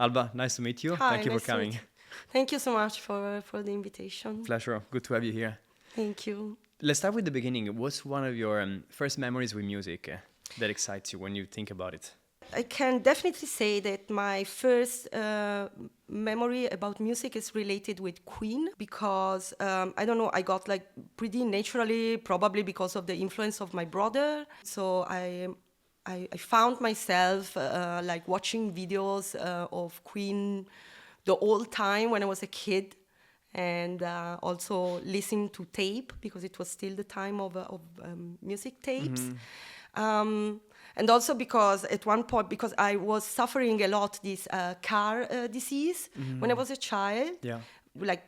Alba, nice to meet you. Hi, Thank you nice for to coming. meet you. Thank you so much for the invitation. Pleasure. Good to have you here. Thank you. Let's start with the beginning. What's one of your first memories with music that excites you when you think about it? I can definitely say that my first memory about music is related with Queen because, I don't know, I got like pretty naturally, probably because of the influence of my brother. So I found myself like watching videos of Queen the whole time when I was a kid. And also listening to tape because it was still the time of music tapes. And also because at one point, because I was suffering a lot this car disease when I was a child. Yeah. Like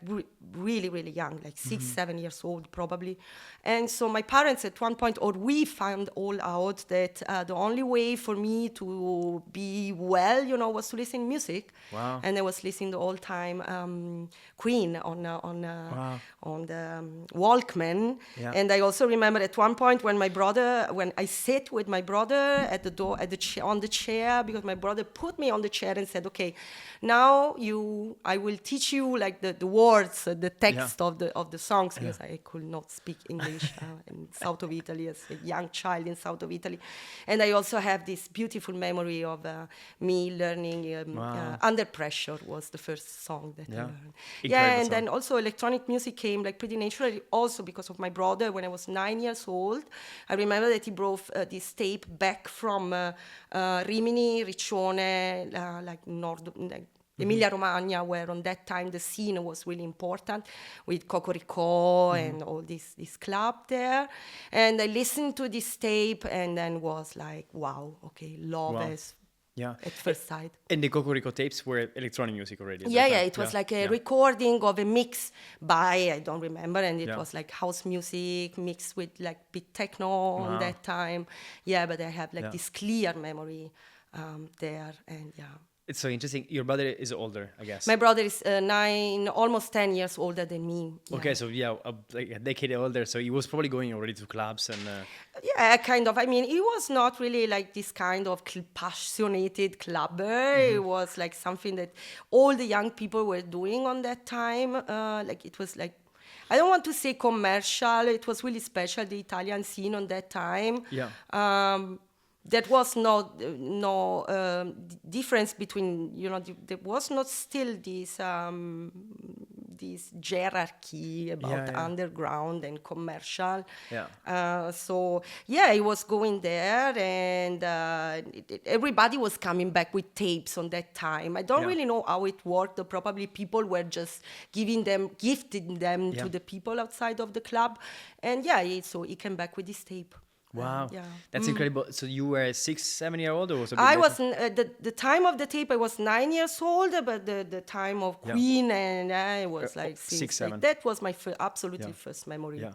really, really young, like 6-7 years old probably. And so my parents at one point, or we found all out that the only way for me to be well, was to listen to music. Wow. And I was listening the whole time Queen on the Walkman. Yeah. And I also remember at one point when I sat with my brother at the door, on the chair, because my brother put me on the chair and said, okay, now I will teach you like the words, the text of the songs, because I could not speak English in south of Italy as a young child in south of Italy. And I also have this beautiful memory of me learning Under Pressure was the first song that I learned. Incredible and song. then also electronic music came like pretty naturally also because of my brother. When I was 9 years old, I remember that he brought this tape back from Rimini, Riccione, Emilia Romagna, where on that time the scene was really important with Cocorico and all this club there. And I listened to this tape and then was like, wow, okay, love is at first sight. And the Cocorico tapes were electronic music already? at that Yeah, time? it was like a recording of a mix by, I don't remember, and it Yeah. was like house music mixed with like bit techno on that time. Yeah, but I have like this clear memory there, and It's so interesting. Your brother is older, I guess. My brother is almost 10 years older than me. Yeah. Okay, so like a decade older. So he was probably going already to clubs and... Yeah, kind of. I mean, he was not really like this kind of passionate clubber. It was like something that all the young people were doing on that time. Like it was like, I don't want to say commercial. It was really special, the Italian scene on that time. Yeah. There was no difference between, there was not still this hierarchy about underground and commercial. Yeah. So, I was going there and everybody was coming back with tapes on that time. I don't really know how it worked. Probably people were just gifting them to the people outside of the club. And so he came back with this tape. Wow, that's incredible. So you were 6-7 years old, or was it? I was the time of the tape. I was 9 years old, but the time of Queen, and I was like 6-7. Like, that was my absolutely first memory. Yeah.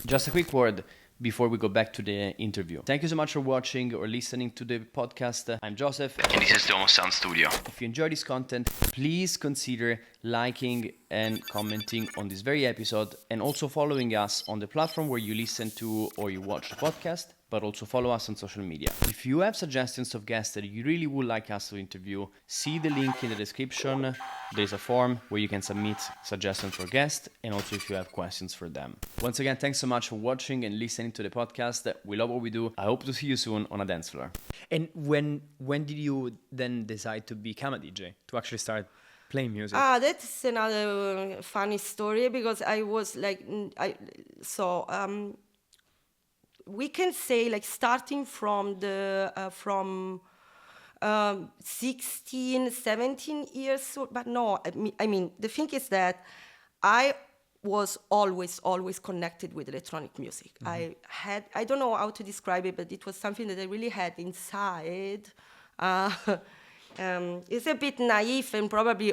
Just a quick word before we go back to the interview. Thank you so much for watching or listening to the podcast. I'm Joseph, and this is the HoS Sound Studio. If you enjoy this content, please consider liking and commenting on this very episode, and also following us on the platform where you listen to or you watch the podcast, but also follow us on social media. If you have suggestions of guests that you really would like us to interview, see the link in the description. There's a form where you can submit suggestions for guests, and also if you have questions for them. Once again, thanks so much for watching and listening to the podcast. We love what we do. I hope to see you soon on a dance floor. And when did you then decide to become a DJ, to actually start playing music? That's another funny story, because I was like, we can say like starting from 16, 17 years old, but no, I mean, the thing is that I was always connected with electronic music. I don't know how to describe it, but it was something that I really had inside. It's a bit naive, and probably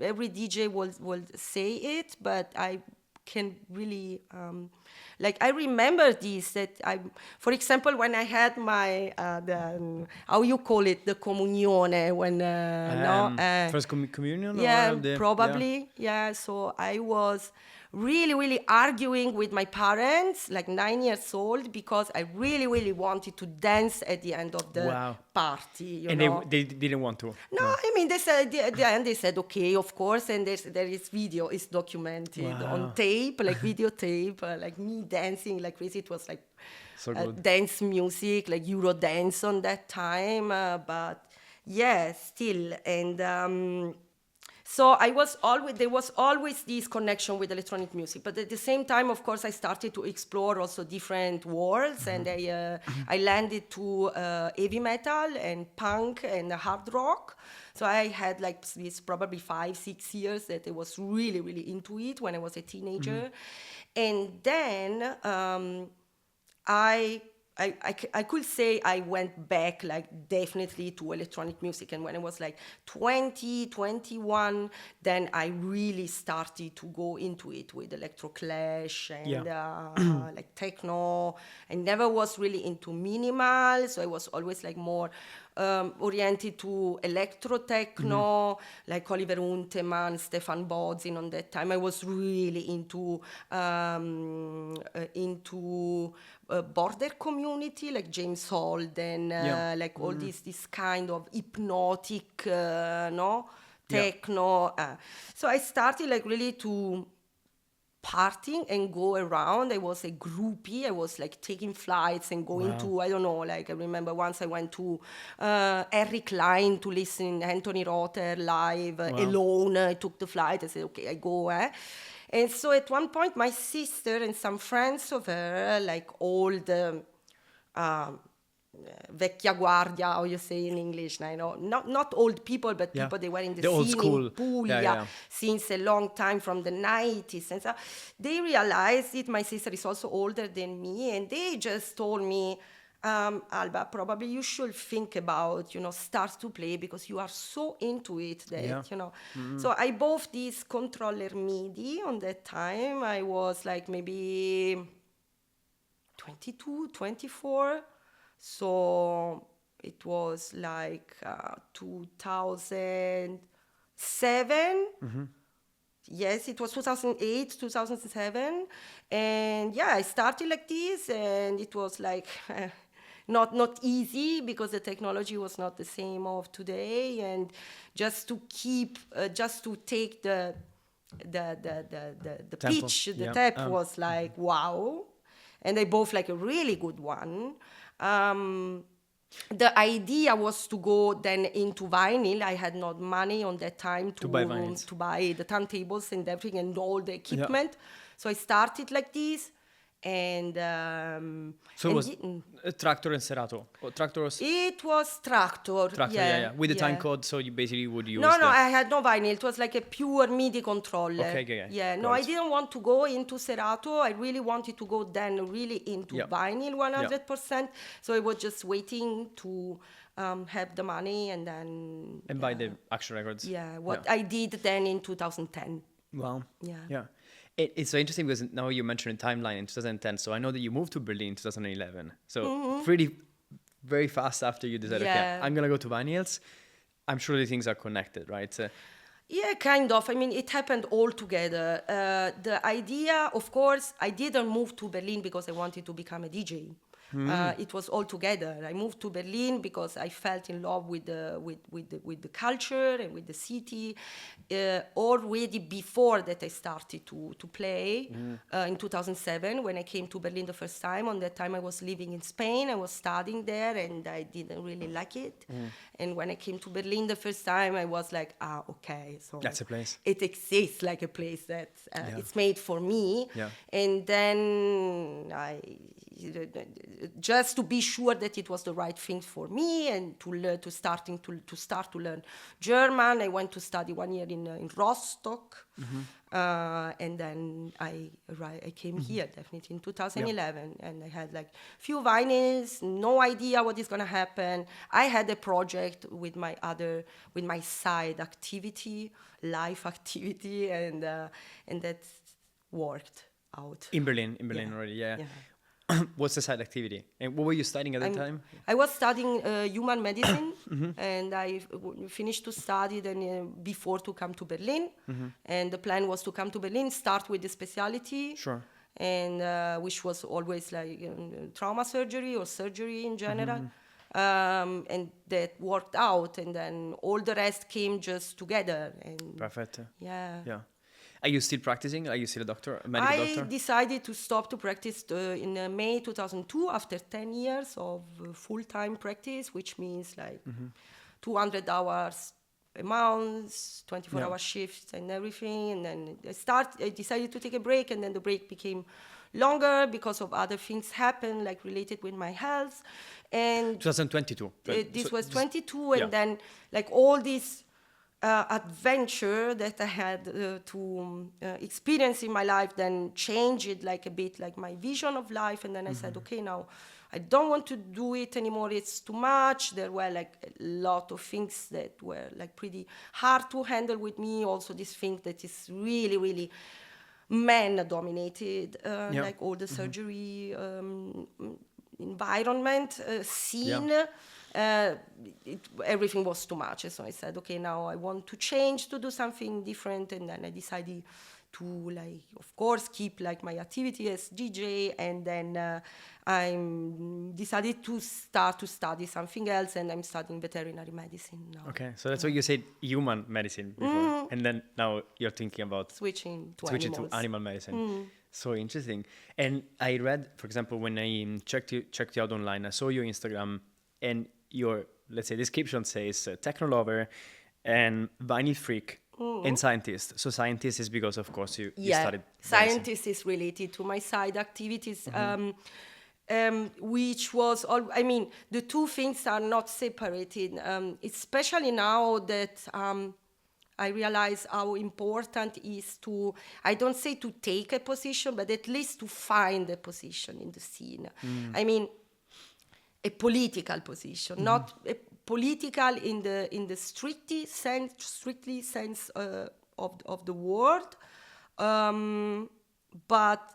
every DJ will say it, but I can really I remember this, that for example, when I had my how you call it, the comunione, when First communion? yeah, or probably. Yeah, so I was really, really arguing with my parents, like 9 years old, because I really, really wanted to dance at the end of the party. You know? They didn't want to. No, I mean, they said at the end they said okay, of course, and there is video, is documented on tape, like videotape, like me dancing like crazy. It was like So good. dance music, like Euro dance on that time, but yeah, still, and. So there was always this connection with electronic music, but at the same time, of course, I started to explore also different worlds, and I landed to heavy metal and punk and hard rock. So I had like this probably 5-6 years that I was really, really into it when I was a teenager, and then I could say I went back like definitely to electronic music, and when I was like 20, 21, then I really started to go into it with electro clash and like techno. I never was really into minimal, so I was always like more oriented to electro techno, like Oliver Huntemann, Stefan Bodzin. On that time I was really into border community, like James Holden, like all this kind of hypnotic techno. So I started like really to partying and go around. I was a groupie. I was like taking flights and going to, I don't know, like I remember once I went to Harry Klein to listen Anthony Rother live alone. I took the flight. I said, okay, I go. And so at one point, my sister and some friends of her, like old vecchia guardia, how you say in English, I know, not old people, but people they were in the old scene school in Puglia since a long time, from the 90s. And so they realized it. My sister is also older than me, and they just told me, Alba, probably you should think about, start to play, because you are so into it that, So I bought this controller MIDI on that time. I was like maybe 22, 24. So it was like 2007. Yes, it was 2008, 2007. And I started like this, and it was like not easy, because the technology was not the same of today. And just to take the pitch, the tap was like, wow. And I bought like a really good one. The idea was to go then into vinyl. I had not money on that time to buy the turntables and everything and all the equipment. So I started like this. And so it was a Tractor and Serato? Or Tractor was... It was Tractor, with the time code, so you basically would use I had no vinyl. It was like a pure MIDI controller. Okay. I didn't want to go into Serato. I really wanted to go then really into vinyl 100%. So I was just waiting to have the money and then... And buy the actual records. I did then in 2010. Wow. Yeah. It's so interesting, because now you mentioned a timeline in 2010. So I know that you moved to Berlin in 2011. So very fast after you decided, okay, I'm going to go to vinyls. I'm sure the things are connected, right? Yeah, kind of. I mean, it happened all together. The idea, of course, I didn't move to Berlin because I wanted to become a DJ. It was all together. I moved to Berlin because I felt in love with the culture and with the city. Already before that, I started to play in 2007 when I came to Berlin the first time. On that time, I was living in Spain. I was studying there, and I didn't really like it. And when I came to Berlin the first time, I was like, okay, so that's a place. It exists like a place that it's made for me. And then just to be sure that it was the right thing for me, and to start to learn German, I went to study 1 year in Rostock, and then I came here definitely in 2011, and I had like few vinyls, no idea what is gonna happen. I had a project with my side activity, life activity, and that worked out in Berlin already. What's the side activity? And what were you studying at the time? I was studying human medicine, and I finished to study then before to come to Berlin. And the plan was to come to Berlin, start with the specialty. Sure. And which was always like trauma surgery or surgery in general. And that worked out, and then all the rest came just together. And Perfect. yeah. Yeah. Are you still practicing? Are you still a doctor, a medical doctor? I decided to stop to practice in May 2002 after 10 years of full-time practice, which means like 200 hours a month, 24-hour shifts and everything. And then I decided to take a break, and then the break became longer because of other things happened, like related with my health. And 2022. This was 22, and then like all this adventure that I had to experience in my life then changed it like a bit, like my vision of life. And then I said, okay, now I don't want to do it anymore. It's too much. There were like a lot of things that were like pretty hard to handle with me. Also this thing that is really, really man-dominated, like all the surgery environment, scene. Everything was too much. So I said, okay, now I want to change, to do something different. And then I decided to, like, of course, keep like my activity as DJ. And then I decided to start to study something else, and I'm studying veterinary medicine now. Okay, so that's what you said, human medicine before, and then now you're thinking about switching to animal medicine. So interesting. And I read, for example, when I checked you out online, I saw your Instagram, and your, let's say, description says techno lover and vinyl freak and scientist. So scientist is because, of course, you studied scientist is related to my side activities, which was all. I mean, the two things are not separated, especially now that I realize how important is to, I don't say to take a position, but at least to find a position in the scene. I mean, a political position, not a political in the strictly sense of the word, but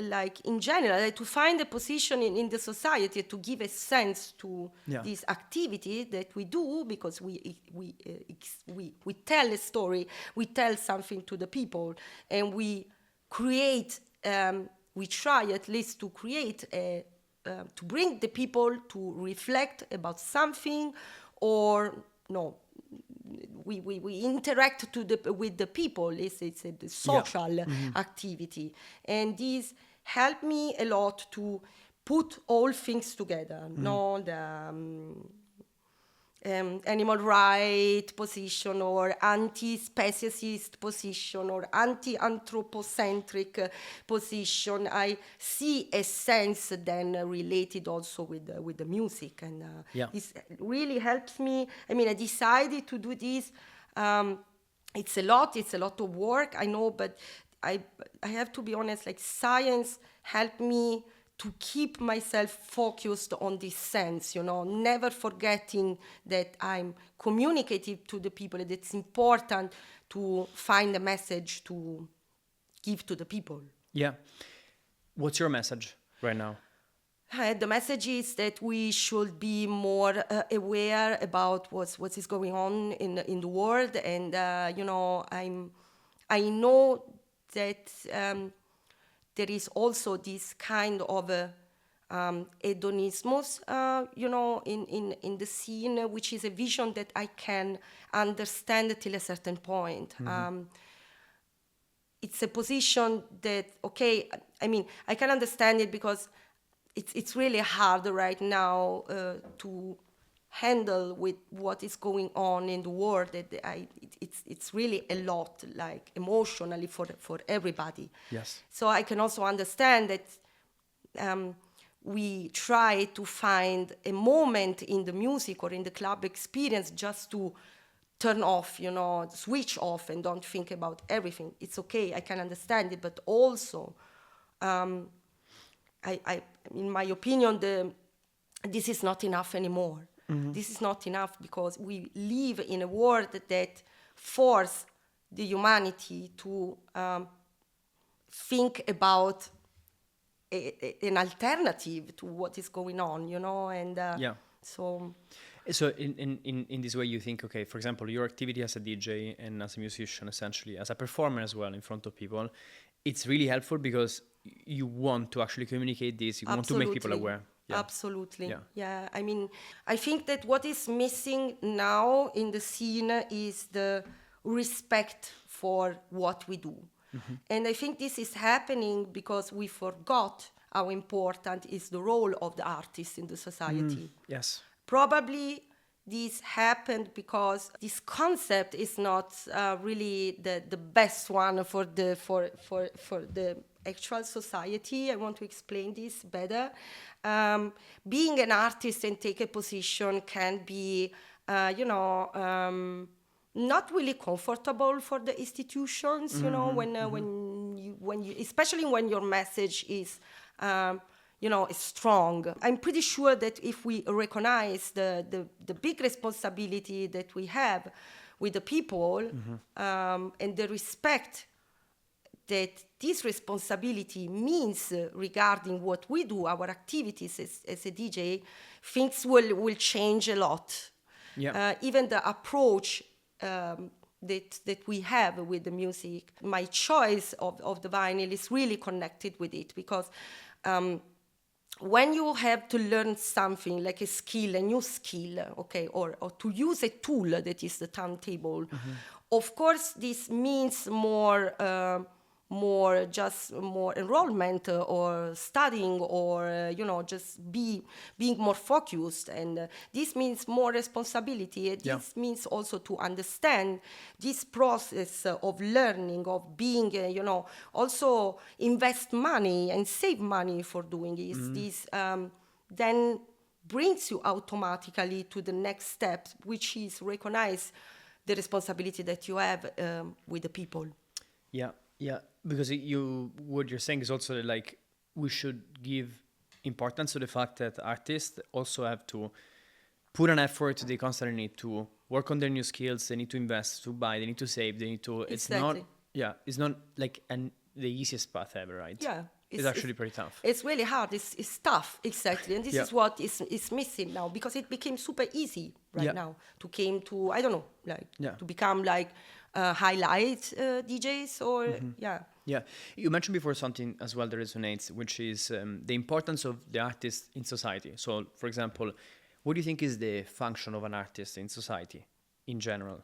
like in general, like to find a position in the society, to give a sense to this activity that we do, because we tell a story, we tell something to the people, and we create, we try at least to create to bring the people to reflect about something, or no, we interact with the people. It's a social activity, and this helped me a lot to put all things together. No, the animal right position, or anti-speciesist position, or anti-anthropocentric position. I see a sense then related also with the music, and this really helps me. I mean, I decided to do this. It's a lot of work, I know, but I have to be honest, like science helped me to keep myself focused on this sense, never forgetting that I'm communicative to the people, and it's important to find a message to give to the people. Yeah. What's your message right now? The message is that we should be more aware about what is going on in the world, and I know that there is also this kind of hedonismus, in the scene, which is a vision that I can understand till a certain point. It's a position that, okay, I mean, I can understand it because it's really hard right now to handle with what is going on in the world. It's really a lot, like emotionally for everybody. Yes. So I can also understand that we try to find a moment in the music or in the club experience just to turn off, switch off and don't think about everything. It's okay, I can understand it, but also, in my opinion, this is not enough anymore. This is not enough because we live in a world that forces the humanity to think about an alternative to what is going on, and so in this way you think, okay, for example, your activity as a DJ and as a musician, essentially as a performer as well in front of people, it's really helpful because you want to actually communicate this, you want to make people aware. Absolutely. Yeah. I mean, I think that what is missing now in the scene is the respect for what we do. And I think this is happening because we forgot how important is the role of the artist in the society. Yes. Probably this happened because this concept is not really the best one for the actual society. I want to explain this better. Being an artist and take a position can be, not really comfortable for the institutions. When you, especially when your message is, is strong. I'm pretty sure that if we recognize the big responsibility that we have with the people, and the respect that this responsibility means regarding what we do, our activities as a DJ, things will change a lot. Yeah. Even the approach that we have with the music. My choice of the vinyl is really connected with it because when you have to learn something like a new skill, okay, or to use a tool that is the turntable, of course this means more enrollment or studying or just being more focused, and this means more responsibility. This means also to understand this process of learning, of being also invest money and save money for doing this. This then brings you automatically to the next step, which is recognize the responsibility that you have with the people. Yeah, because what you're saying is also like we should give importance to the fact that artists also have to put an effort. They constantly need to work on their new skills. They need to invest, to buy. They need to save. They need to. Exactly. It's not like the easiest path ever, right? Yeah. It's actually pretty tough. It's really hard. It's tough, exactly. And this is what is missing now, because it became super easy now to become like highlight DJs or Yeah, you mentioned before something as well that resonates, which is the importance of the artist in society. So, for example, what do you think is the function of an artist in society in general?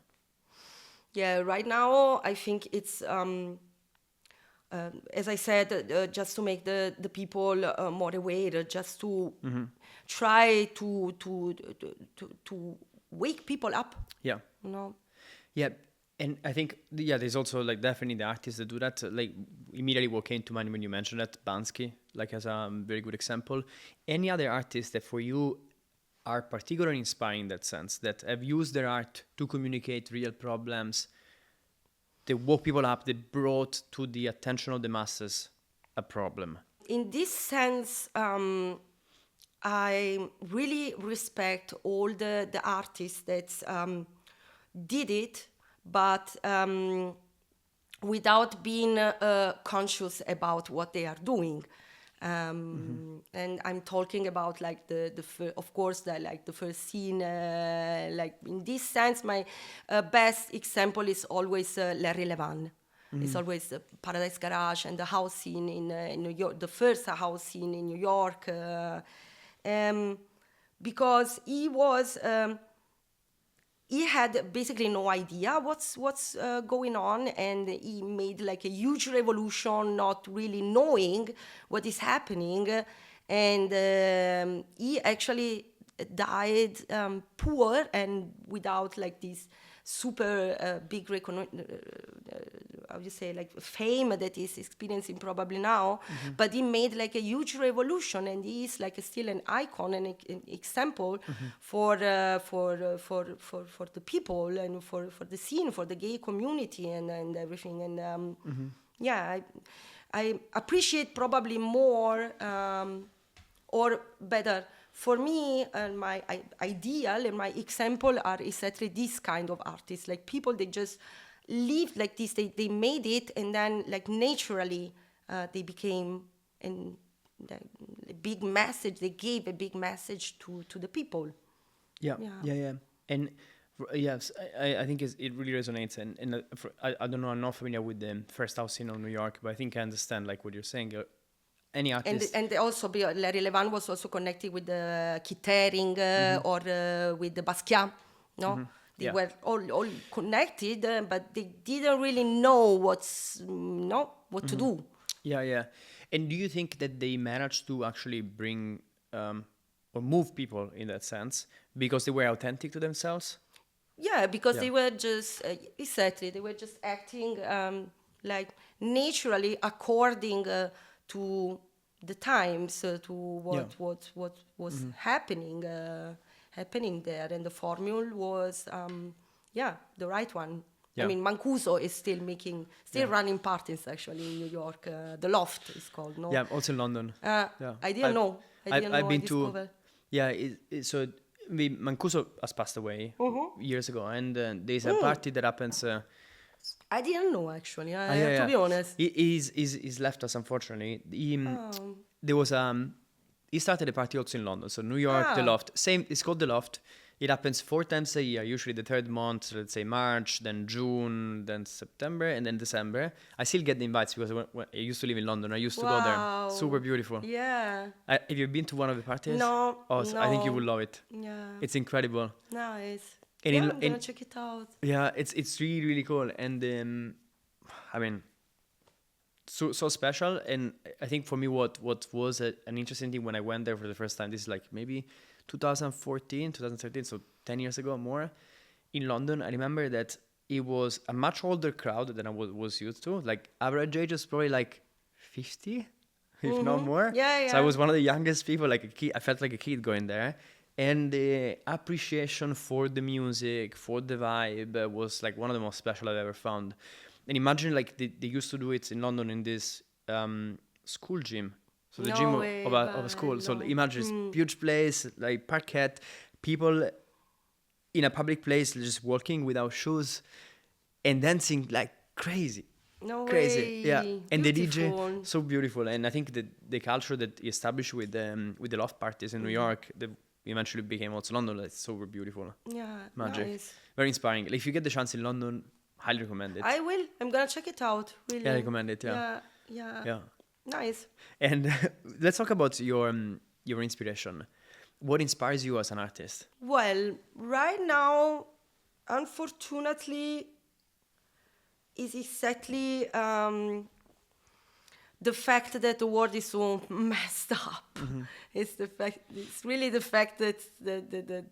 Yeah, right now I think it's as I said, just to make the people more aware, just to try to wake people up. Yeah. Yeah. And I think, there's also like definitely the artists that do that. Like immediately what came to mind when you mentioned that, Bansky, like as a very good example. Any other artists that for you are particularly inspiring in that sense, that have used their art to communicate real problems, they woke people up, they brought to the attention of the masses a problem? In this sense, I really respect all the artists that did it, but without being conscious about what they are doing. And I'm talking about like of course the first scene. Like in this sense, my best example is always Larry Levan. It's always the Paradise Garage and the house scene in New York, the first house scene in New York, because he had basically no idea what's going on, and he made like a huge revolution, not really knowing what is happening, and he actually died poor and without like this super big how do you say, like fame that he's experiencing probably now, but he made like a huge revolution, and he is like still an icon and an example for the people and for the scene, for the gay community and everything. And I appreciate probably more or better. For me, my ideal and my example are exactly this kind of artists, like people that just lived like this. They made it, and then like naturally they became the big message. They gave a big message to the people. Yeah. And yes, I think it really resonates. And I don't know, I'm not familiar with the first house scene of New York, but I think I understand like what you're saying. Any artist. And also, Larry Levan was also connected with the Keith Haring or with the Basquiat, no? They were all connected, but they didn't really know what to do. Yeah. And do you think that they managed to actually bring or move people in that sense because they were authentic to themselves? Yeah, because they were just exactly, they were just acting like naturally according to the times, to what was happening there, and the formula was the right one. I mean, Mancuso is still running parties actually in New York. The Loft is called, no? Yeah, also in London. I didn't know. I've been to. Yeah, so Mancuso has passed away years ago, and there's a party that happens. I didn't know actually. I have to be honest. He's left us, unfortunately. There was he started a party also in London, so New York, the Loft. Same, it's called the Loft. It happens 4 times a year, usually the third month, so let's say March, then June, then September, and then December. I still get the invites because when I used to live in London. I used to go there. Super beautiful. Yeah. Have you been to one of the parties? No. Oh, no. I think you will love it. Yeah. It's incredible. Nice. And I'm gonna check it out. Yeah, it's really, really cool. And I mean, so special. And I think for me, what was an interesting thing when I went there for the first time, this is like maybe 2014, 2013, so 10 years ago more, in London, I remember that it was a much older crowd than I was used to. Like, average age was probably like 50, if not more. Yeah. So I was one of the youngest people, like a kid. I felt like a kid going there. And the appreciation for the music, for the vibe, was like one of the most special I've ever found. And imagine like they used to do it in London in this school gym. So the gym of a school. So imagine this huge place, like parquet, people in a public place just walking without shoes and dancing like crazy. Crazy. Way. Yeah. And Beautiful. the DJ, so beautiful. And I think that the culture that he established with the loft parties in New York, that eventually became also London, it's super beautiful. Yeah. Magic. Nice. Very inspiring. Like, if you get the chance in London, highly recommend it. I will. I'm gonna check it out. Really. Yeah, I recommend it. Yeah. Nice. And let's talk about your inspiration. What inspires you as an artist? Well, right now, unfortunately, is exactly the fact that the world is so messed up. It's really the fact that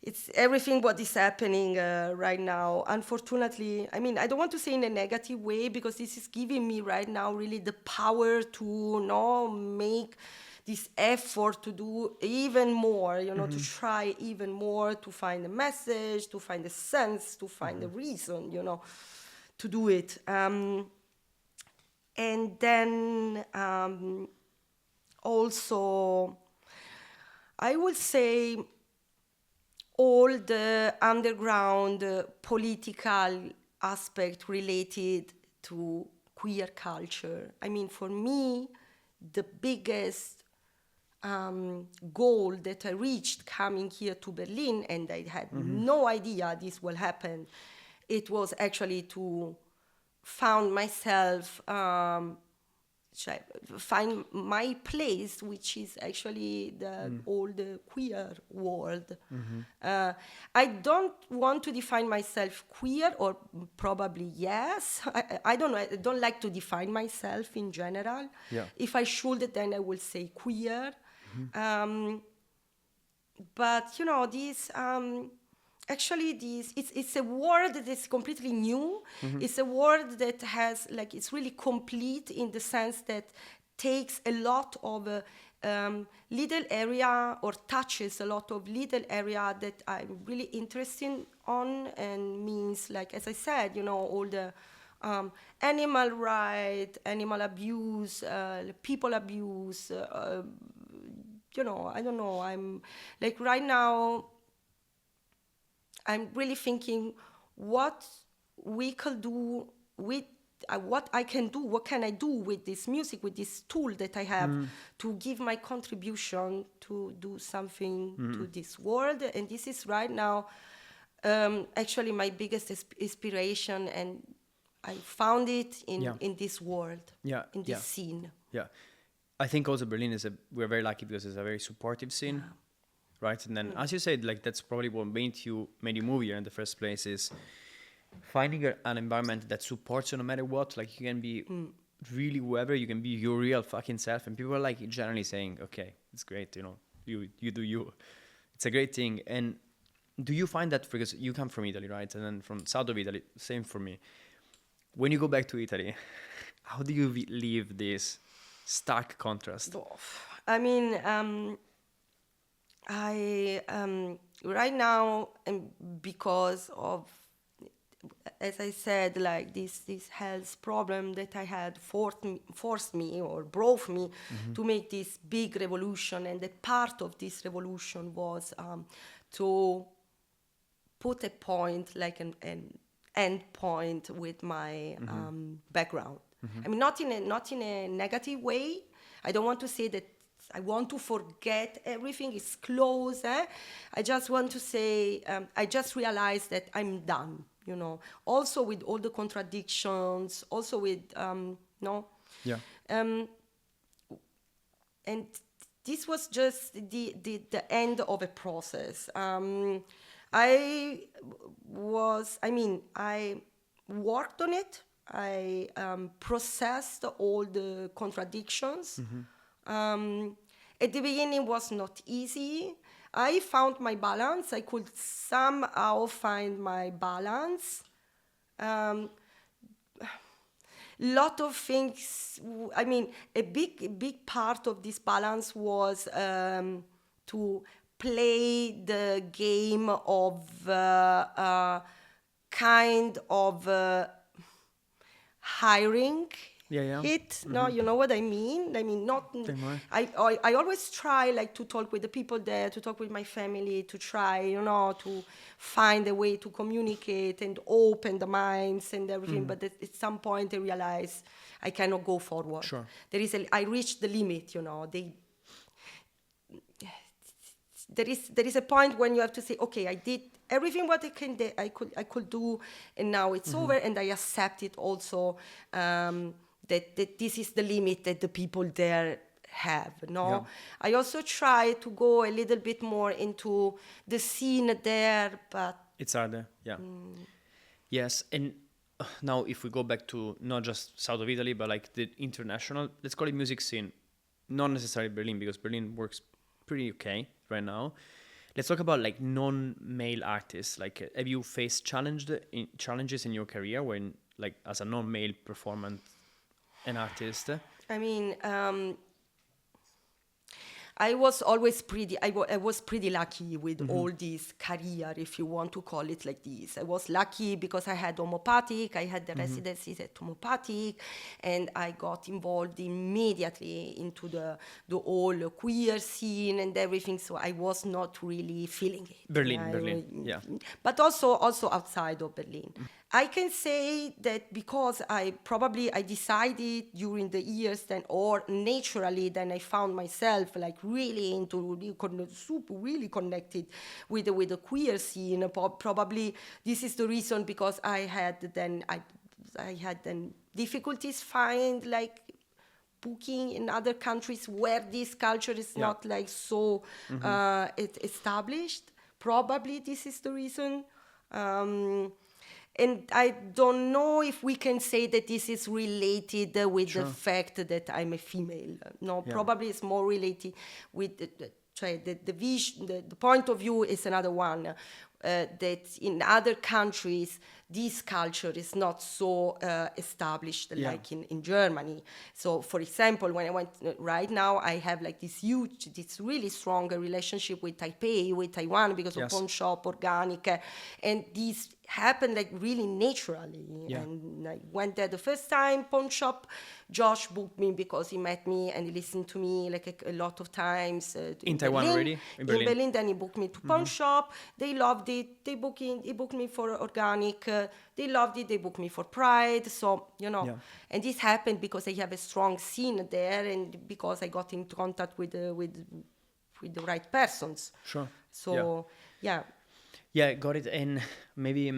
it's everything what is happening right now. Unfortunately, I mean, I don't want to say in a negative way, because this is giving me right now really the power to make this effort to do even more, to try even more, to find a message, to find a sense, to find a reason, to do it. And then also, I would say, all the underground political aspect related to queer culture. I mean, for me, the biggest goal that I reached coming here to Berlin, and I had no idea this will happen, it was actually to find myself, find my place, which is actually all the queer world. I don't want to define myself queer, or probably yes. I don't know. I don't like to define myself in general. Yeah. If I should, then I will say queer. But this. Actually, it's a word that is completely new. It's a word that has, it's really complete in the sense that takes a lot of little area, or touches a lot of little area that I'm really interested on, and means, as I said, all the animal rights, animal abuse, people abuse, I don't know, I'm, right now, I'm really thinking what we could do with what I can do, what can I do with this music, with this tool that I have to give my contribution to do something to this world. And this is right now actually my biggest inspiration, and I found it in this world, in this scene. Yeah. I think also Berlin we're very lucky because it's a very supportive scene, right? And then, as you said, like that's probably what made you move here in the first place, is finding an environment that supports you no matter what. Like you can be really whoever, you can be your real fucking self, and people are like generally saying, okay, it's great, you know, you do you. It's a great thing. And do you find that, because you come from Italy, right? And then from south of Italy, same for me. When you go back to Italy, how do you leave this stark contrast? I mean, I right now, because of, as I said, like this health problem that I had forced me or brought me to make this big revolution, and the part of this revolution was to put a point, like an end point with my background. I mean, not in a negative way. I don't want to say that I want to forget everything, it's closed. I just want to say, I just realized that I'm done, you know. Also with all the contradictions, also with, no. Yeah. And this was just the end of a process. I worked on it. I processed all the contradictions. At the beginning, it was not easy. I found my balance. I could somehow find my balance. Lot of things. I mean, a big part of this balance was to play the game of kind of hiring it. No, you know what I mean? I mean, not. I always try like to talk with the people there, to talk with my family, to try, you know, to find a way to communicate and open the minds and everything. But at some point, I realized I cannot go forward. Sure. I reached the limit. You know, there is a point when you have to say, okay, I did everything what I could do, and now it's over, and I accept it also. That this is the limit that the people there have, no? Yeah. I also try to go a little bit more into the scene there, but... It's harder, yeah. Yes, and now if we go back to not just south of Italy, but like the international, let's call it music scene, not necessarily Berlin, because Berlin works pretty okay right now. Let's talk about like non-male artists. Like, have you faced challenges in your career when, like, as a non-male performer, an artist? I mean, I was always I was pretty lucky with all this career, if you want to call it like this. I was lucky because I had Homopatik, I had the residencies at Homopatik, and I got involved immediately into the whole queer scene and everything, so I was not really feeling it. Berlin, yeah. But also outside of Berlin. I can say that because I decided during the years then, or naturally, then I found myself like really really connected with the queer scene. Probably this is the reason, because I had then difficulties find like booking in other countries where this culture is not like so established. Probably this is the reason. And I don't know if we can say that this is related with the fact that I'm a female. No, probably it's more related with the vision, the point of view is another one. That in other countries, this culture is not so established like in Germany. So, for example, when I went right now, I have like this really strong relationship with Taipei, with Taiwan, because of pawn shop, organic, and this happened like really naturally. And I went there the first time, pawn shop. Josh booked me because he met me and he listened to me like a lot of times. In Taiwan already? In Berlin, then he booked me to pawn shop. They loved it. They booked me for organic. They loved it. They booked me for Pride. So, and this happened because I have a strong scene there, and because I got in contact with the right persons. Sure. So, yeah. Yeah, got it. And maybe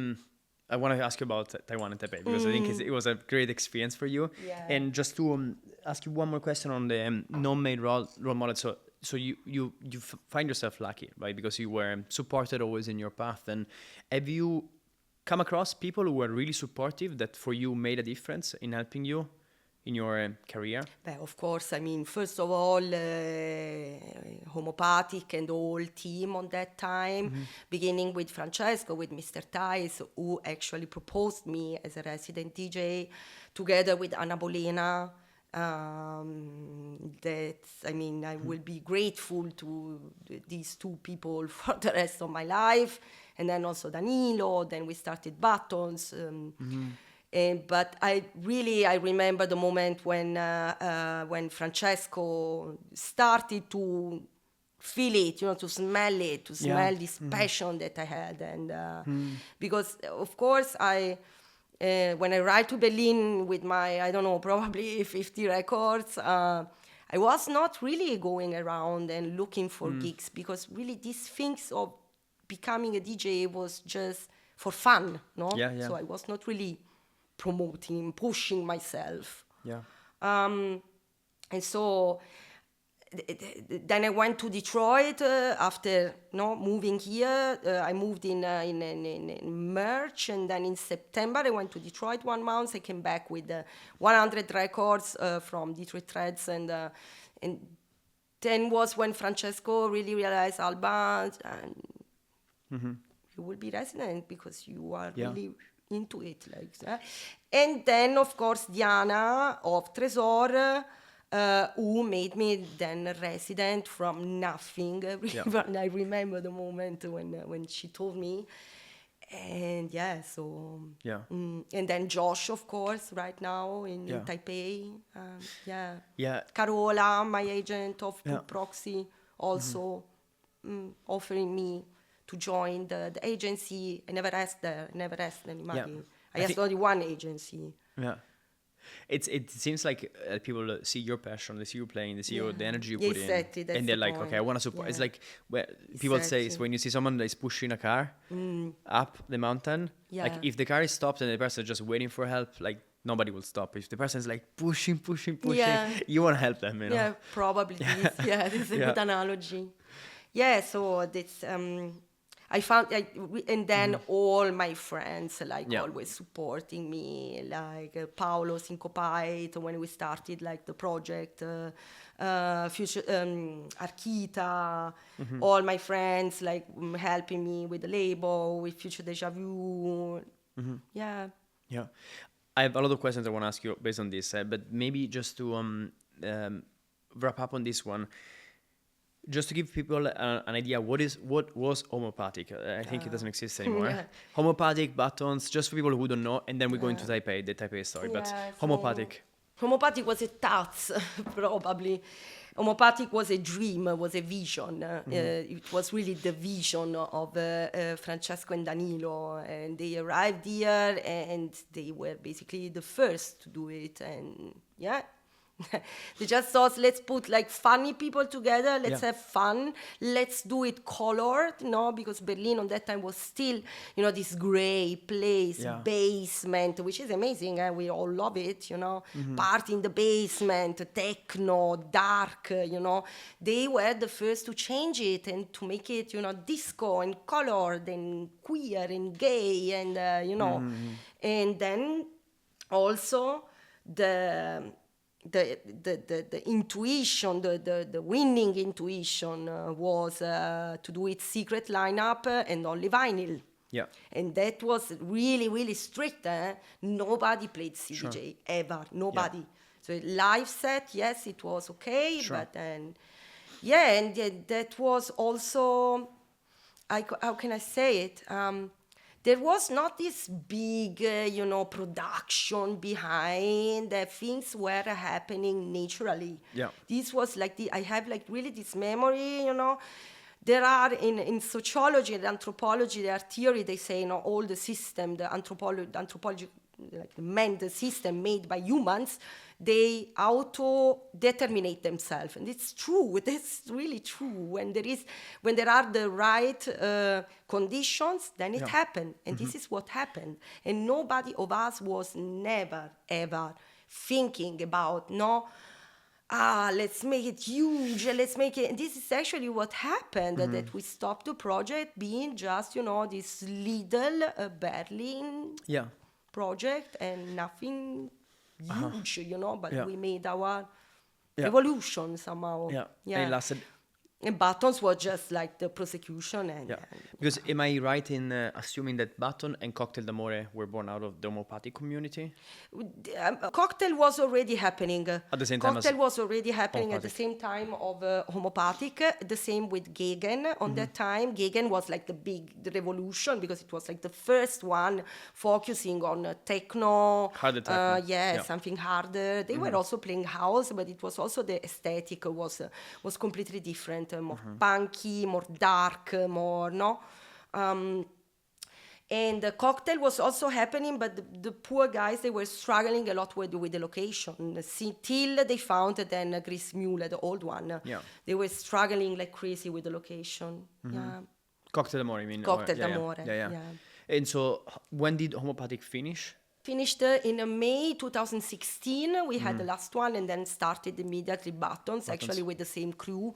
I want to ask you about Taiwan and Taipei, because I think it was a great experience for you. Yeah. And just to ask you one more question on the non-made role model. So you find yourself lucky, right? Because you were supported always in your path. And have you come across people who were really supportive that for you made a difference in helping you in your career? Well, of course. I mean, first of all, Homopatik and the whole team on that time, beginning with Francesco, with Mr. Thais, who actually proposed me as a resident DJ, together with Anna Bolena. I will be grateful to these two people for the rest of my life. And then also Danilo, then we started Buttons. But I remember the moment when Francesco started to feel it, to smell it, to smell this passion that I had. And because, of course, when I arrived to Berlin with my, I don't know, probably 50 records, I was not really going around and looking for gigs, because really these things of becoming a DJ was just for fun, no? Yeah. So I was not really promoting, pushing myself. Yeah. And so then I went to Detroit after moving here. I moved in March, and then in September I went to Detroit 1 month. I came back with 100 records from Detroit Threads, and then was when Francesco really realized, Alba, you will be resident because you are really into it, like that. And then, of course, Diana of Tresor, who made me then a resident from nothing. I remember the moment when she told me. And and then Josh, of course, right now in Taipei. Carola, my agent of Proxy, also offering me to join the agency. I never asked anybody. I asked only one agency. Yeah. It seems like people see your passion, they see you playing, they see the energy you put in, and they're like, okay, I want to support. It's like where people say is when you see someone that is pushing a car up the mountain, like if the car is stopped and the person is just waiting for help, like nobody will stop. If the person is like pushing, you want to help them, you know? Yeah, probably. This is a good analogy. Yeah, so that's I found, and then all my friends, always supporting me, like Paolo Syncopite, when we started, like, the project, Future, Arkita, all my friends, like, helping me with the label, with Future Deja Vu. Yeah. I have a lot of questions I want to ask you based on this, but maybe just to wrap up on this one, just to give people an idea, what was Homopatik? I think it doesn't exist anymore. Homopatik, Buttons, just for people who don't know, and then we go into Taipei, the Taipei story. But Homopatik. Homopatik was a thought, probably. Homopatik was a dream, was a vision. It was really the vision of Francesco and Danilo. And they arrived here, and they were basically the first to do it. And they just thought, let's put like funny people together, let's have fun, let's do it colored, because Berlin on that time was still, this gray place, basement, which is amazing, we all love it, party in the basement, techno, dark, they were the first to change it and to make it, disco and colored and queer and gay and, and then also the intuition, the winning intuition was to do it secret lineup and only vinyl. Yeah. And that was really, really strict. Nobody played CDJ ever. Nobody. So live set, yes, it was okay, but then, and that was also, how can I say it? There was not this big, production behind. Things were happening naturally. Yeah. This was like I have like really this memory, there are in sociology and anthropology, there are theory, they say, all the system, the anthropology, like the system made by humans, they auto-determinate themselves. And it's true, that's really true. When there are the right conditions, then it happened. And this is what happened. And nobody of us was never, ever thinking about, let's make it huge, let's make it. And this is actually what happened, that we stopped the project being just, this little Berlin project and nothing huge, but we made our evolution somehow. Yeah. And it lasted. And Buttons was just like the prosecution. Because am I right in assuming that Button and Cocktail d'Amore were born out of the Homopatik community? Cocktail was already happening. At the same time Cocktail was already happening at the same time of Homopatik. The same with Gegen. On that time, Gegen was like the revolution, because it was like the first one focusing on techno. Harder techno. Something harder. They were also playing house, but it was also the aesthetic was completely different. More punky, more dark, more and the Cocktail was also happening, but the poor guys, they were struggling a lot with the location till they found then Chris Mueller, the old one. They were struggling like crazy with the location. Cocktail d'Amore, you mean? Cocktail d'Amore. And so when did Homopatik finish? Finished in May 2016. We had the last one, and then started immediately Buttons, actually with the same crew,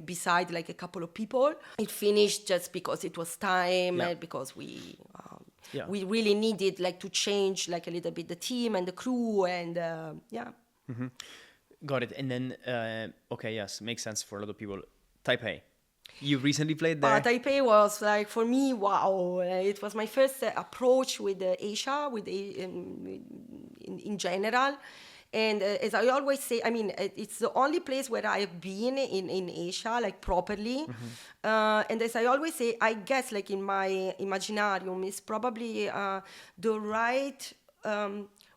beside like a couple of people. It finished just because it was time, and because we really needed like to change like a little bit the team and the crew, and Got it. And then, makes sense for a lot of people. Taipei. You recently played there? Taipei was like, for me, wow. It was my first approach with Asia, in general. And as I always say, I mean, it's the only place where I have been in Asia, like properly. And as I always say, I guess like in my imaginarium, it's probably the right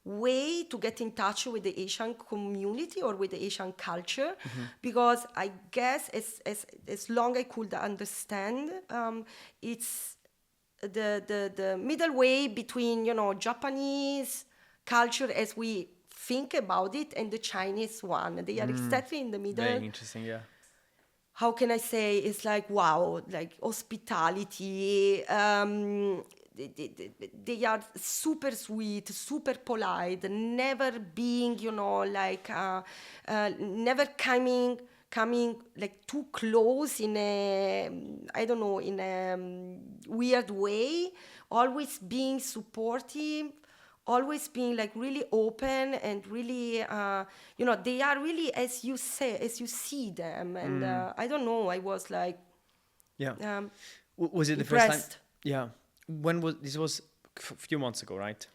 way to get in touch with the Asian community or with the Asian culture, because I guess as long I could understand, it's the middle way between Japanese culture as we think about it and the Chinese one. They are exactly in the middle. Very interesting, yeah. How can I say? It's like, wow, like hospitality. They are super sweet, super polite, never being, never coming like too close in a weird way, always being supportive, always being like really open and really, they are really as you see them. And I don't know, I was like, was it the impressed. first time? Yeah. When was this? Was a few months ago, right?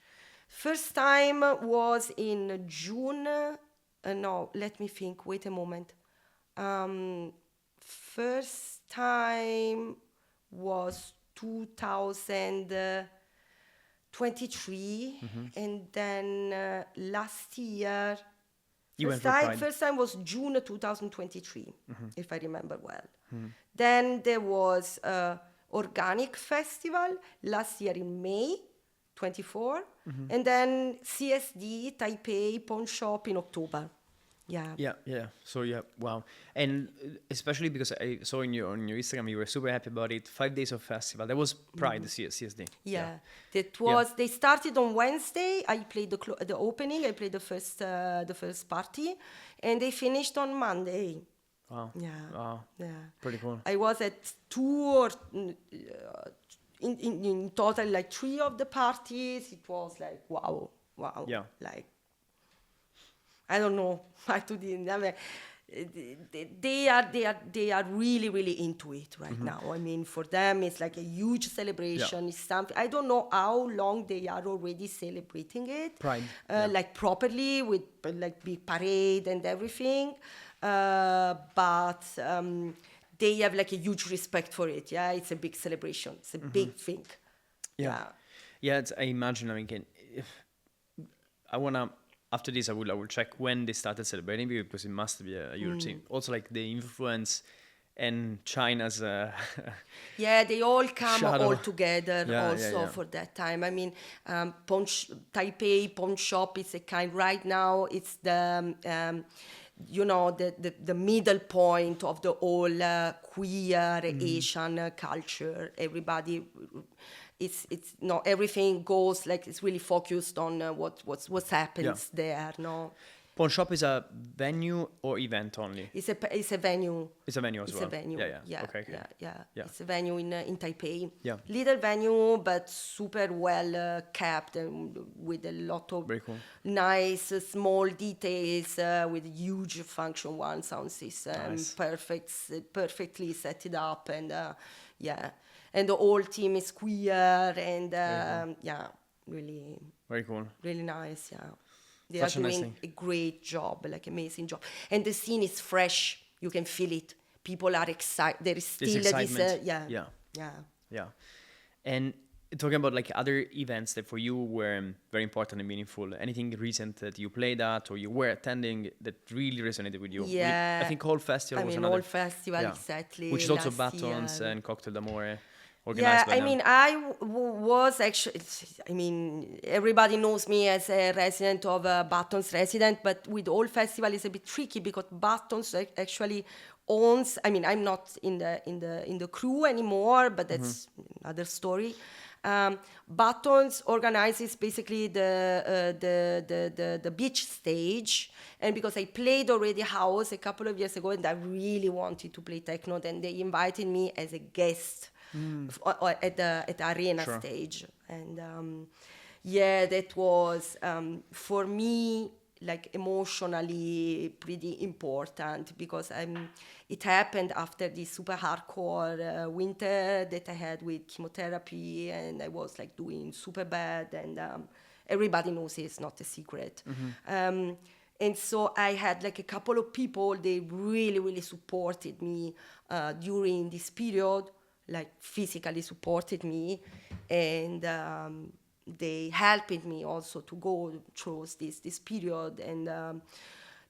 First time was in June. No, let me think. Wait a moment. First time was 2023, and then last year. First time was June 2023, if I remember well. Then there was Organic Festival last year in May 24, and then CSD Taipei Pawn Shop in October. Yeah. So wow. And especially because I saw on your Instagram you were super happy about it. 5 days of festival. That was Pride, the CSD. That was. They started on Wednesday. I played the opening. I played the first party, and they finished on Monday. Wow. Yeah. Pretty cool. I was at 2 or in total like 3 of the parties. It was like wow. Yeah. Like I don't know how to do it. They are really, really into it right now. I mean, for them it's like a huge celebration. It's something, I don't know how long they are already celebrating it. Pride. Like properly with like big parade and everything. But they have like a huge respect for it. Yeah, it's a big celebration. It's a big thing. Yeah. I imagine. I mean, I wanna. After this, I will check when they started celebrating, because it must be a huge thing. Also, like the influence and China's yeah, they all come shadow. all together also for that time. I mean, Taipei pawn shop is a kind right now. It's the the middle point of the whole queer Asian culture. Everybody, it's no, everything goes like it's really focused on what happens there. No. Pawn shop is a venue or event only? It's a venue. It's a venue as it's well? It's a venue. Yeah. Okay. Yeah. It's a venue in Taipei. Yeah. Little venue, but super well kept and with a lot of very cool. Nice small details with huge function one sound system. Nice. Perfectly set it up and and the whole team is queer and really very cool. Really nice. Yeah. They Such are doing a great job, like amazing job. And the scene is fresh. You can feel it. People are excited. There is still this, Yeah. And talking about like other events that for you were very important and meaningful, anything recent that you played at or you were attending that really resonated with you? Yeah. I think HoS Festival was another. HoS Festival, exactly. Which is also Batons and Cocktail d'Amore. Yeah, I mean, I was actually, I mean, everybody knows me as a resident of Batons resident, but with HoS Festival it's a bit tricky because Batons actually owns, I mean, I'm not in the crew anymore, but that's another story. Batons organizes basically the beach stage, and because I played already HoS a couple of years ago and I really wanted to play techno, then they invited me as a guest at the arena stage, and that was for me like emotionally pretty important because it happened after this super hardcore winter that I had with chemotherapy, and I was like doing super bad, and everybody knows it's not a secret. And so I had like a couple of people, they really, really supported me during this period, like physically supported me, and they helped me also to go through this period, and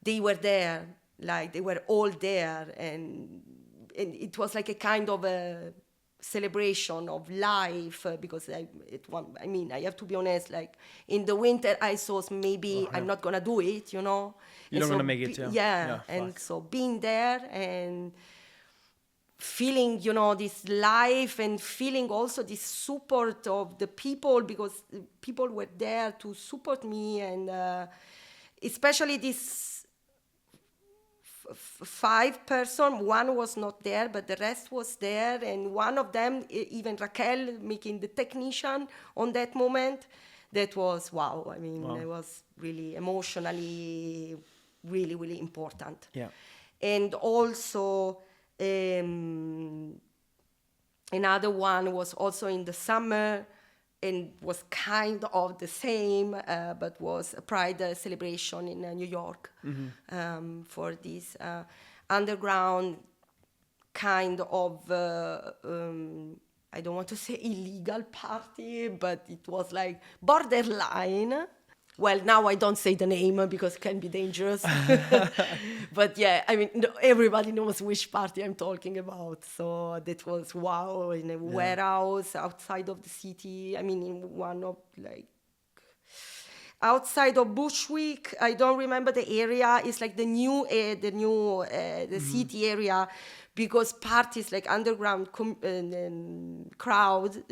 they were there, like they were all there, and it was like a kind of a celebration of life because I have to be honest, like in the winter I thought maybe I'm not gonna do it, You're not gonna make it, and so being there and feeling, this life and feeling also this support of the people because people were there to support me, and especially this 5 person, one was not there, but the rest was there, and one of them, even Raquel, making the technician on that moment, that was wow. I mean, it was really emotionally really, really important. Yeah. And also another one was also in the summer and was kind of the same, but was a Pride celebration in New York for this underground kind of, I don't want to say illegal party, but it was like borderline. Well, now I don't say the name because it can be dangerous. But yeah, I mean, everybody knows which party I'm talking about. So that was wow, in a warehouse outside of the city. I mean, in one of like, outside of Bushwick, I don't remember the area. It's like the city area, because parties like underground crowd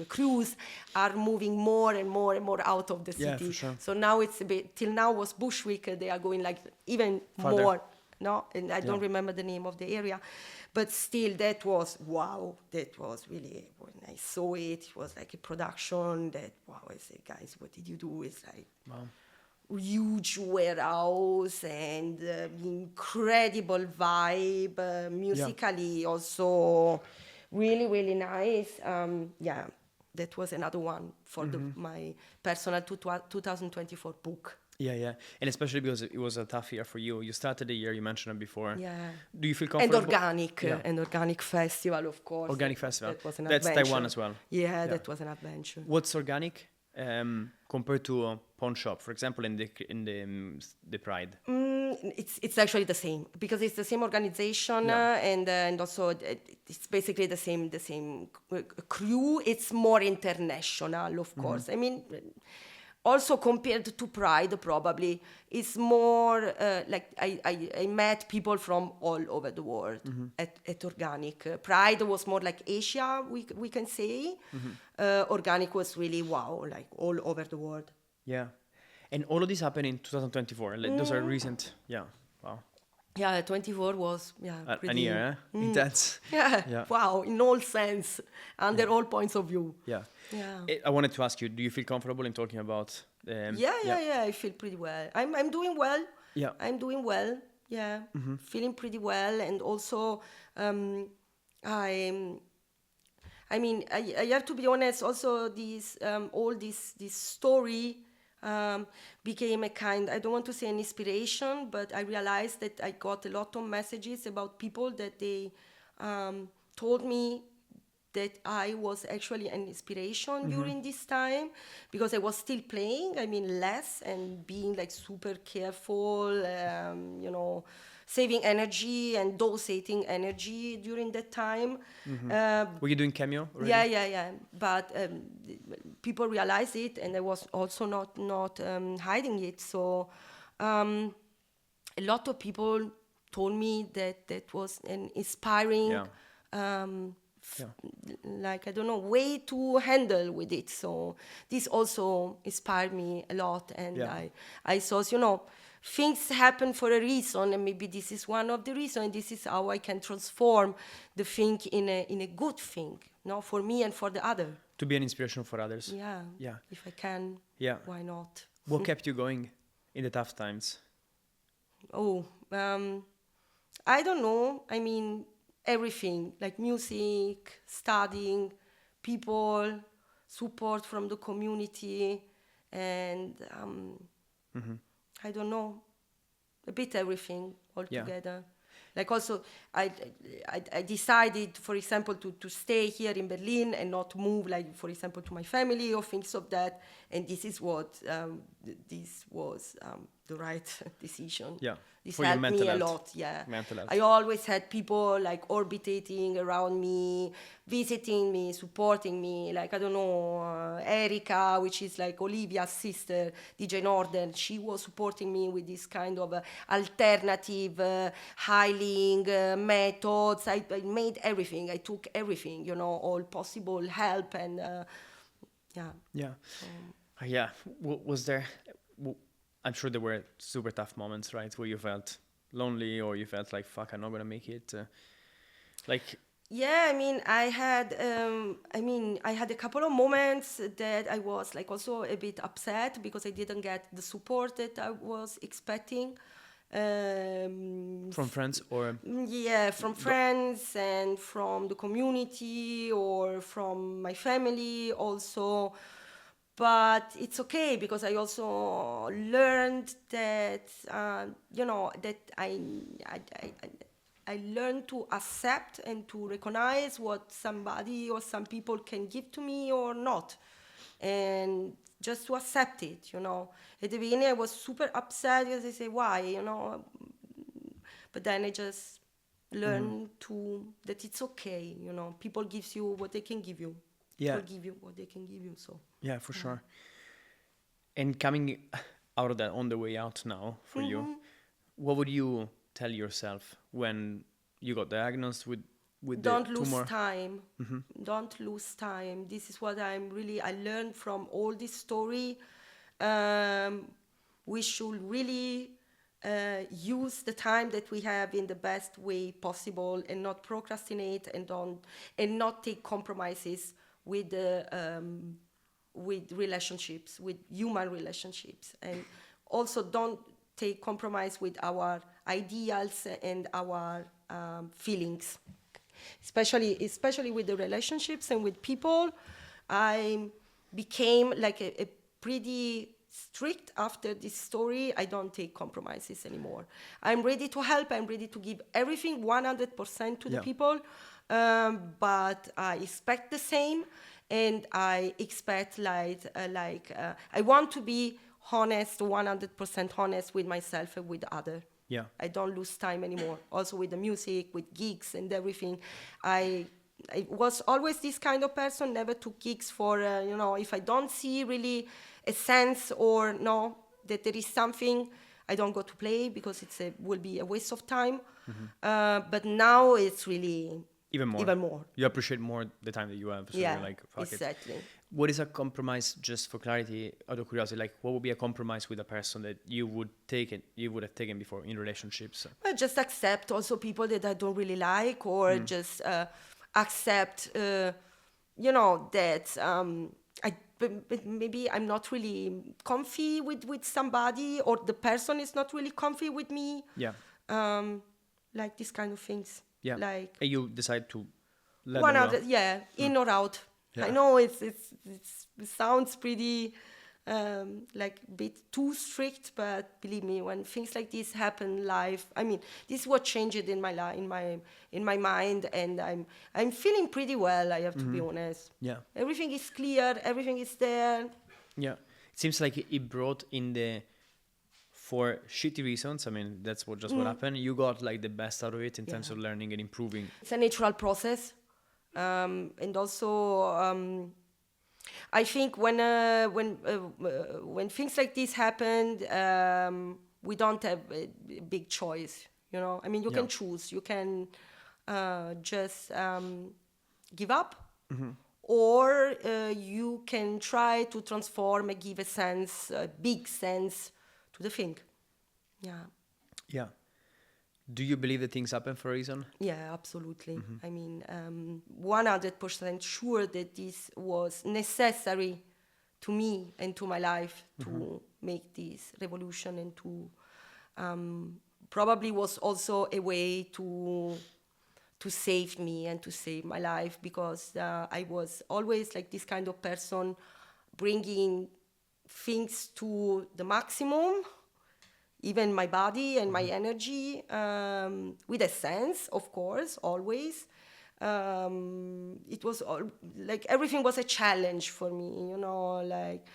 crews are moving more and more and more out of the city. Yeah, for sure. So now it's a bit, till now was Bushwick, they are going like even farther. More. No, and I don't remember the name of the area, but still that was wow. That was really, when I saw it, it was like a production that wow. I said, guys, what did you do? It's like wow. Huge warehouse and incredible vibe, musically also really, really nice. That was another one for my personal 2024 book. Yeah. And especially because it was a tough year for you. You started the year, you mentioned it before. Yeah. Do you feel comfortable? And organic festival, of course. Organic festival. That was an That's adventure. Taiwan as well. Yeah, that was an adventure. What's organic? compared to a pawn shop, for example, in the Pride? It's actually the same because it's the same organization and also it's basically the same crew. It's more international, of course. I mean, also compared to Pride, probably it's more like I met people from all over the world at Organic. Pride was more like Asia, we can say. Organic was really wow, like all over the world. Yeah. And all of this happened in 2024. Like, those are recent. Yeah. Wow. Yeah, 24 was pretty... An year, intense. Yeah. Wow, in all sense, under all points of view. Yeah. Yeah. I wanted to ask you, do you feel comfortable in talking about... I feel pretty well. I'm doing well. Yeah. I'm doing well. Yeah. Feeling pretty well. And also, I have to be honest, also this story became a kind, I don't want to say an inspiration, but I realized that I got a lot of messages about people that they told me that I was actually an inspiration during this time because I was still playing, less and being like super careful, saving energy and dosating energy during that time. Were you doing Cameo already? Yeah. But people realized it, and I was also not hiding it. So a lot of people told me that was an inspiring, like, I don't know, way to handle with it. So this also inspired me a lot. And I saw, things happen for a reason, and maybe this is one of the reasons, and this is how I can transform the thing in a good thing, for me and for the other. To be an inspiration for others. Yeah. If I can, why not? What kept you going in the tough times? I don't know. Everything, like music, studying, people, support from the community, and I don't know, a bit everything all together. Like also, I decided, for example, to stay here in Berlin and not move, like, for example, to my family or things of that. And this is what, this was the right decision. Yeah. This for helped your mental me a health. lot, yeah. Mental health. I always had people like orbiting around me, visiting me, supporting me. Like, I don't know, Erika, which is like Olivia's sister, DJ Norden, she was supporting me with this kind of alternative healing methods. I made everything. I took everything, all possible help and Yeah. Was there... I'm sure there were super tough moments, right, where you felt lonely or you felt like, fuck, I'm not gonna make it. Yeah, I had a couple of moments that I was like also a bit upset because I didn't get the support that I was expecting. From friends or? Yeah, from friends and from the community or from my family also. But it's okay because I also learned that, that I learned to accept and to recognize what somebody or some people can give to me or not. And just to accept it, At the beginning I was super upset because I say, why, But then I just learned that it's okay, People gives you what they can give you. Yeah. People give you what they can give you, so. Yeah, for sure. And coming out of that on the way out now for you, what would you tell yourself when you got diagnosed with Don't the lose tumor? time. Don't lose time. This is what I learned from all this story. We should really use the time that we have in the best way possible and not procrastinate and not take compromises with relationships, with human relationships, and also don't take compromise with our ideals and our feelings, especially with the relationships and with people. I became like a pretty strict after this story. I don't take compromises anymore. I'm ready to help. I'm ready to give everything 100% to the people, but I expect the same. and I expect I want to be honest, 100% honest with myself and with other. Yeah. I don't lose time anymore. Also with the music, with gigs and everything. I was always this kind of person, never took gigs for, if I don't see really a sense or that there is something, I don't go to play because will be a waste of time. But now it's really even more. You appreciate more the time that you have. So yeah, you're like, fuck exactly. It. What is a compromise, just for clarity, out of curiosity, like what would be a compromise with a person that you would have taken before in relationships? Well, just accept also people that I don't really like, or just accept, that maybe I'm not really comfy with somebody, or the person is not really comfy with me. Yeah. Like these kind of things. Yeah. Like and you decide to let one them out, in or out. Yeah. I know it sounds pretty like a bit too strict, but believe me, when things like this happen live, I mean, this is what changed in my life, in my mind, and I'm feeling pretty well. I have to be honest. Yeah. Everything is clear. Everything is there. Yeah. It seems like it brought in for shitty reasons. I mean, that's what happened. You got like the best out of it in terms of learning and improving. It's a natural process. And also, I think when things like this happen, we don't have a big choice. I mean, you can choose. You can just give up, or you can try to transform and give a big sense to the thing. Yeah. Yeah. Do you believe that things happen for a reason? Yeah, absolutely. I mean, 100% sure that this was necessary to me and to my life to make this revolution, and to probably was also a way to save me and to save my life, because I was always like this kind of person, bringing things to the maximum, even my body and my energy, with a sense, of course, always. It was like everything was a challenge for me, like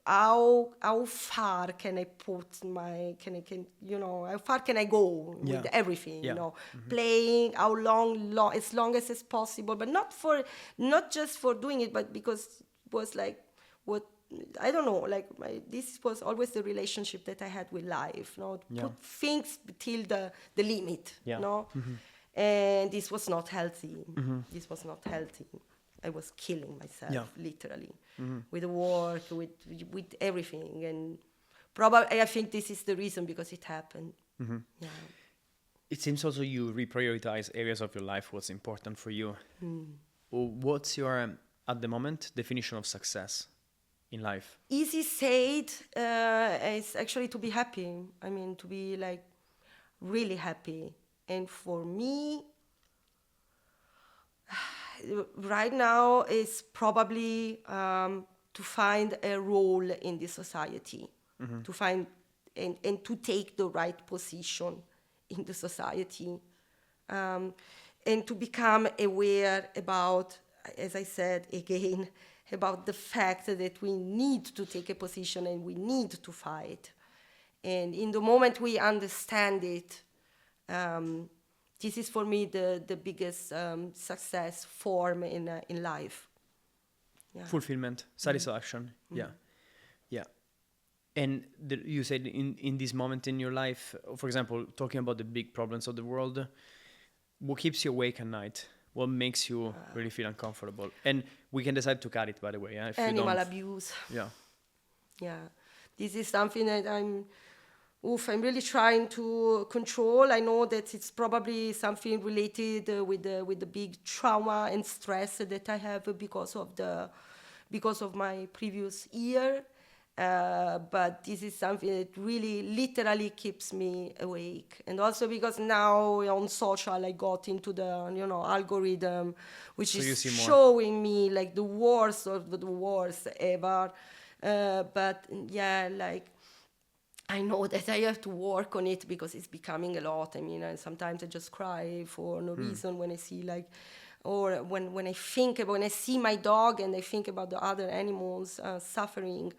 how far can I put how far can I go with everything, playing, how long, as long as it's possible, but not just for doing it, but because it was like what, I don't know, like this was always the relationship that I had with life, put things till the limit, and this was not healthy. This was not healthy. I was killing myself, literally, with the work, with everything, and probably I think this is the reason, because it happened. Yeah. It seems also you reprioritize areas of your life, what's important for you. What's your, at the moment, definition of success in life? Easy said, is actually to be happy. I mean, to be like really happy. And for me, right now is probably to find a role in the society, to find and to take the right position in the society, and to become aware about, as I said again, about the fact that we need to take a position and we need to fight. And in the moment we understand it, this is for me the biggest success form in life. Yeah. Fulfillment, satisfaction. Yeah. And you said in this moment in your life, for example, talking about the big problems of the world, what keeps you awake at night? What makes you really feel uncomfortable? And we can decide to cut it, by the way. If animal abuse. Yeah. This is something that I'm really trying to control. I know that it's probably something related with the big trauma and stress that I have because of my previous year. But this is something that really literally keeps me awake. And also because now on social I got into the algorithm, which is showing me like the worst of the worst ever. But yeah, like I know that I have to work on it because it's becoming a lot. I mean, sometimes I just cry for no reason when I see like or when I think about, when I see my dog and I think about the other animals suffering,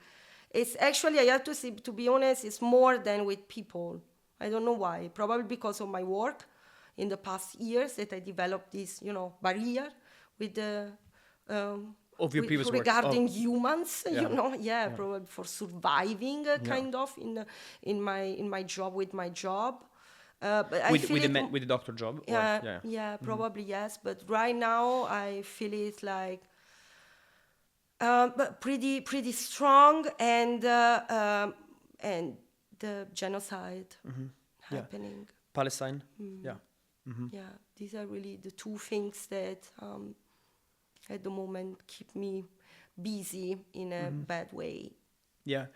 it's actually, I have to say, to be honest, it's more than with people. I don't know why. Probably because of my work in the past years that I developed this, barrier with the of your previous work regarding humans, yeah. probably for surviving kind of in my job with my job. But with the doctor job. Probably yes. But right now I feel it like but pretty strong, and the genocide happening. Palestine. Yeah, these are really the two things that at the moment keep me busy in a bad way. Yeah.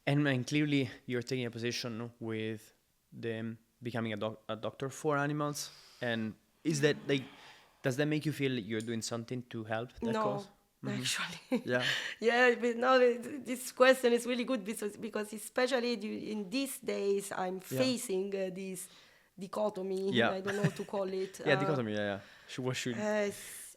And clearly you're taking a position with them becoming a doctor for animals. And is that like, does that make you feel you're doing something to help that cause? Actually. Yeah. But no, this question is really good because especially in these days I'm facing this dichotomy. I don't know what to call it. Dichotomy. What should?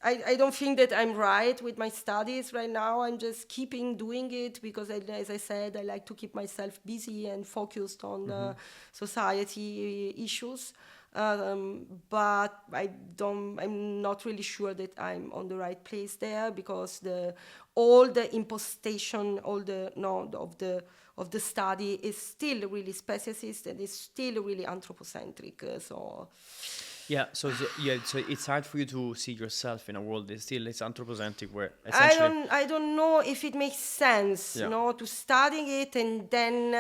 I don't think that I'm right with my studies right now. I'm just keeping doing it because, as I said, I like to keep myself busy and focused on society issues. But I'm not really sure that I'm on the right place there, because all the impostation, of the study is still really speciesist and is still really anthropocentric. So it's hard for you to see yourself in a world that still is anthropocentric, where essentially I don't know if it makes sense, to studying it and then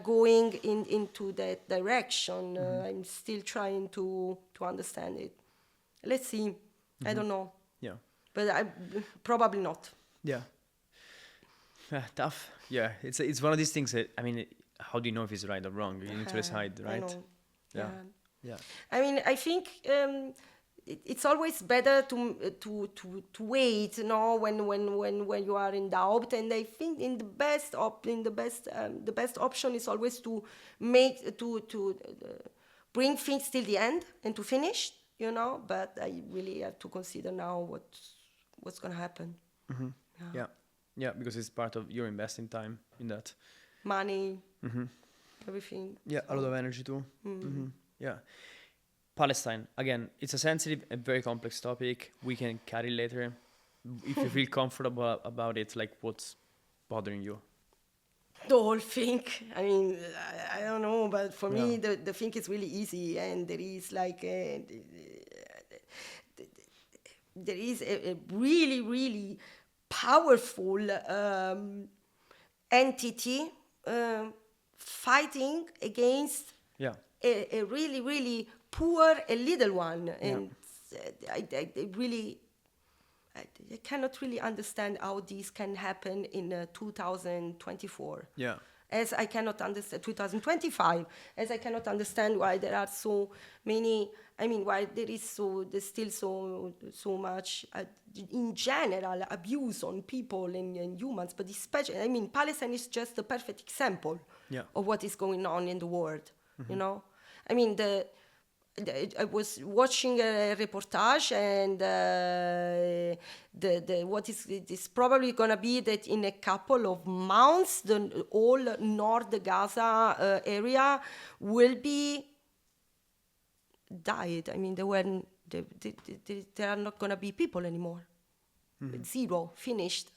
going into that direction. I'm still trying to understand it. Let's see. I don't know. Yeah. But I probably not. Yeah. Tough. Yeah. It's one of these things that, I mean, how do you know if it's right or wrong? You need to decide, right? I know. Yeah. I mean, I think it's always better to wait, when you are in doubt. And I think the best option is always to bring things till the end and to finish, But I really have to consider now what's gonna happen. Yeah, because it's part of your investing time in that. Money, everything. Yeah, a lot of energy too. Yeah. Palestine, again, it's a sensitive and very complex topic. We can carry later. If you feel comfortable about it, like, what's bothering you? The whole thing. I mean, I don't know, but for me, the thing is really easy, and there is like there is a really, really powerful entity fighting against a really, really poor, a little one. And I really, I cannot really understand how this can happen in 2024. Yeah. As I cannot understand 2025, as I cannot understand why there are so many. I mean, why there's still so much in general abuse on people and humans, but especially, I mean, Palestine is just a perfect example of what is going on in the world. I mean, I was watching a reportage, and what is probably going to be that in a couple of months, the whole North Gaza area will be died. I mean, there are not going to be people anymore. Zero, finished.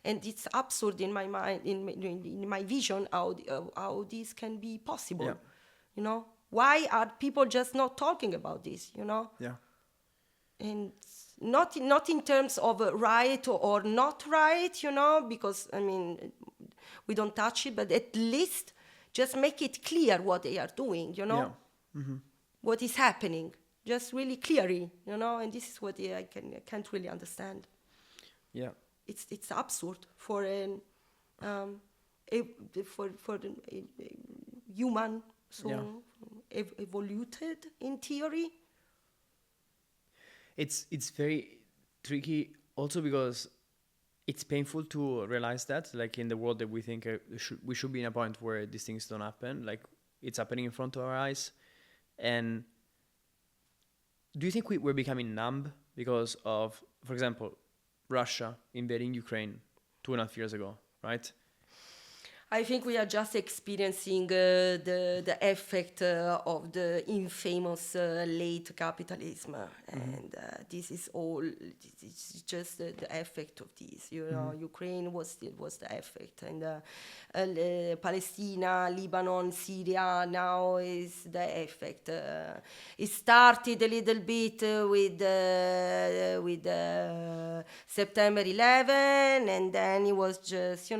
And it's absurd in my mind, in my vision, how this can be possible. Why are people just not talking about this? Yeah. And not in terms of right or not right, because I mean, we don't touch it, but at least just make it clear what they are doing. What is happening, just really clearly, and this is what I can't really understand. Yeah. It's absurd for a human, evoluted in theory. It's very tricky also because it's painful to realize that, like, in the world that we think we should be in a point where these things don't happen, like it's happening in front of our eyes. And Do you think we're becoming numb because of, for example, Russia invading Ukraine 2.5 years ago, right? I think we are just experiencing the effect of the infamous late capitalism, and this is all. This is just the effect of this. You know, Ukraine was the effect, and Palestine, Lebanon, Syria now is the effect. It started a little bit with September 11, and then it was just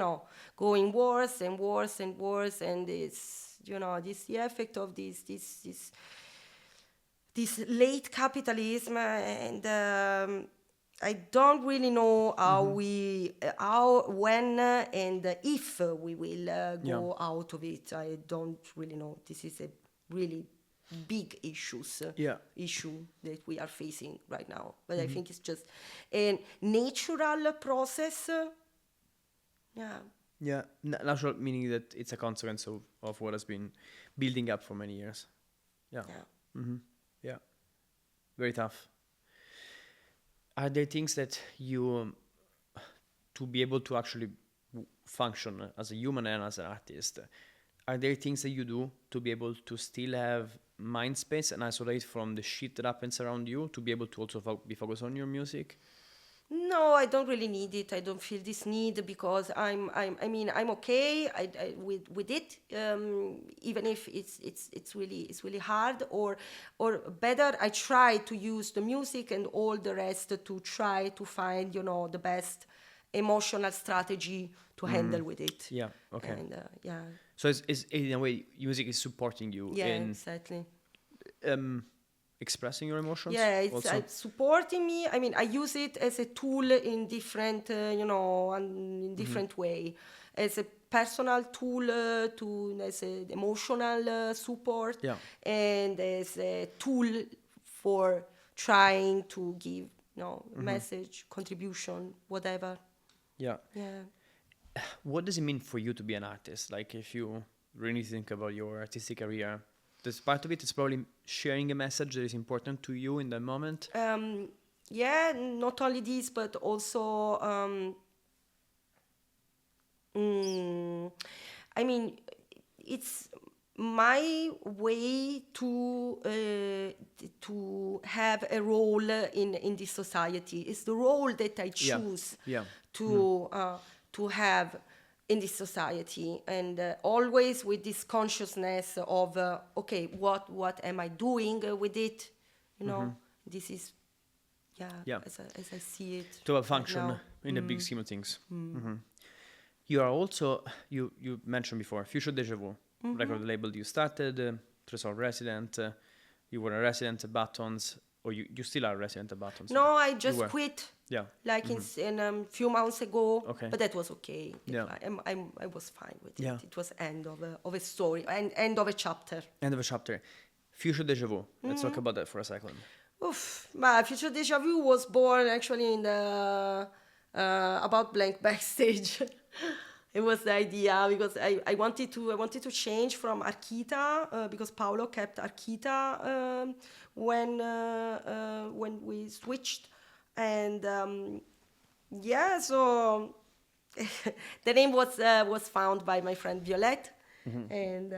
going worse and worse and worse, and it's this the effect of this late capitalism, and I don't really know how when and if we will go out of it. I don't really know. This is a really big issue that we are facing right now, but I think it's just a natural process. Yeah, natural meaning that it's a consequence of what has been building up for many years. Yeah. Yeah. Very tough. Are there things that you, to be able to actually function as a human and as an artist, are there things that you do to be able to still have mind space and isolate from the shit that happens around you, to be able to also be focused on your music? No, I don't really need it. I don't feel this need because I'm okay with it. Even if it's really hard, or better, I try to use the music and all the rest to try to find the best emotional strategy to handle with it. Yeah. Okay. And So it's in a way, music is supporting you in exactly. Expressing your emotions. Yeah, it's supporting me. I mean, I use it as a tool in different, in different way, as a personal tool as an emotional support, and as a tool for trying to give, message, contribution, whatever. Yeah. Yeah. What does it mean for you to be an artist? Like, if you really think about your artistic career, this part of it is probably sharing a message that is important to you in that moment. Not only this, but also, I mean, it's my way to have a role in this society. It's the role that I choose to have in this society, and always with this consciousness of okay, what am I doing with it? This is as I see it. To a function in the big scheme of things. You are also, you mentioned before, Future Deja Vu, record label you started, Tresor resident, you were a resident at Buttons, or you still are a resident at Buttons? No, I just quit. Yeah. Like in a few months ago. Okay. But that was okay. Yeah. I was fine with it. Yeah. It was end of a story, end of a chapter. End of a chapter. Future Deja Vu. Let's talk about that for a second. My Future Deja Vu was born actually in the About Blank backstage. It was the idea because I wanted to change from Archita because Paolo kept Archita when we switched, and so the name was found by my friend Violette, and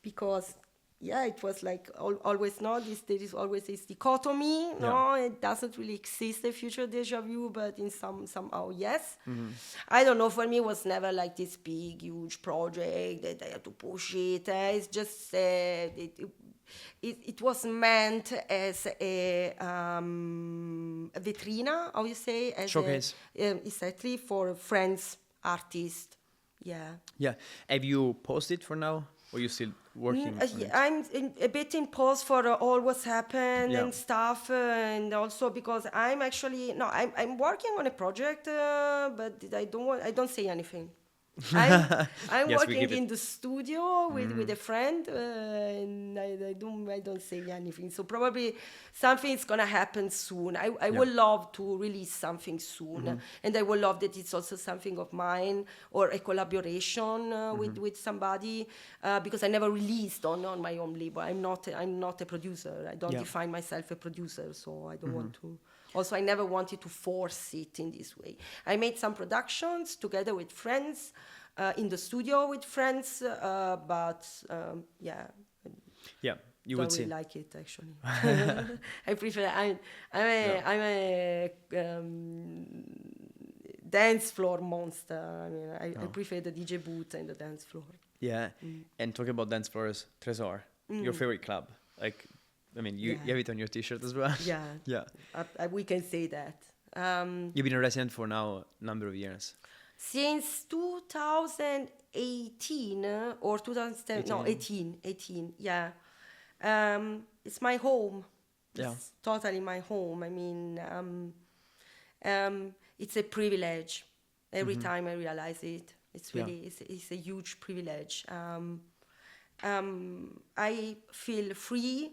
because it was like always there is always this dichotomy. No, it doesn't really exist, a Future Deja Vu, but in somehow yes. I don't know. For me, it was never like this big, huge project that I had to push it. It's just it was meant as a vetrina, how you say, as showcase. Exactly, for friends, artists. Yeah. Yeah. Have you posted for now? Or you still working? I'm a bit in pause for all what's happened and stuff, and also because I'm working on a project, but I don't say anything. I'm Yes, we working give it- in the studio with a friend, and I don't say anything. So probably something is gonna happen soon. I would love to release something soon, and I would love that it's also something of mine or a collaboration with somebody, because I never released on my own label. I'm not a producer. I don't define myself a producer, so I don't want to. Also, I never wanted to force it in this way. I made some productions together with friends, in the studio with friends, but Yeah, you don't would really see. like it actually. I prefer. I'm a dance floor monster. I mean, I prefer the DJ booth and the dance floor. Yeah, and talking about dance floors, Tresor, your favorite club. Like, I mean, you have it on your T-shirt as well. Yeah, Yeah. we can say that. You've been a resident for now a number of years. Since 2018 or 2007, no, 18, yeah. It's my home. Yeah. It's totally my home. I mean, it's a privilege. Every time I realize it, it's really, it's a huge privilege. I feel free.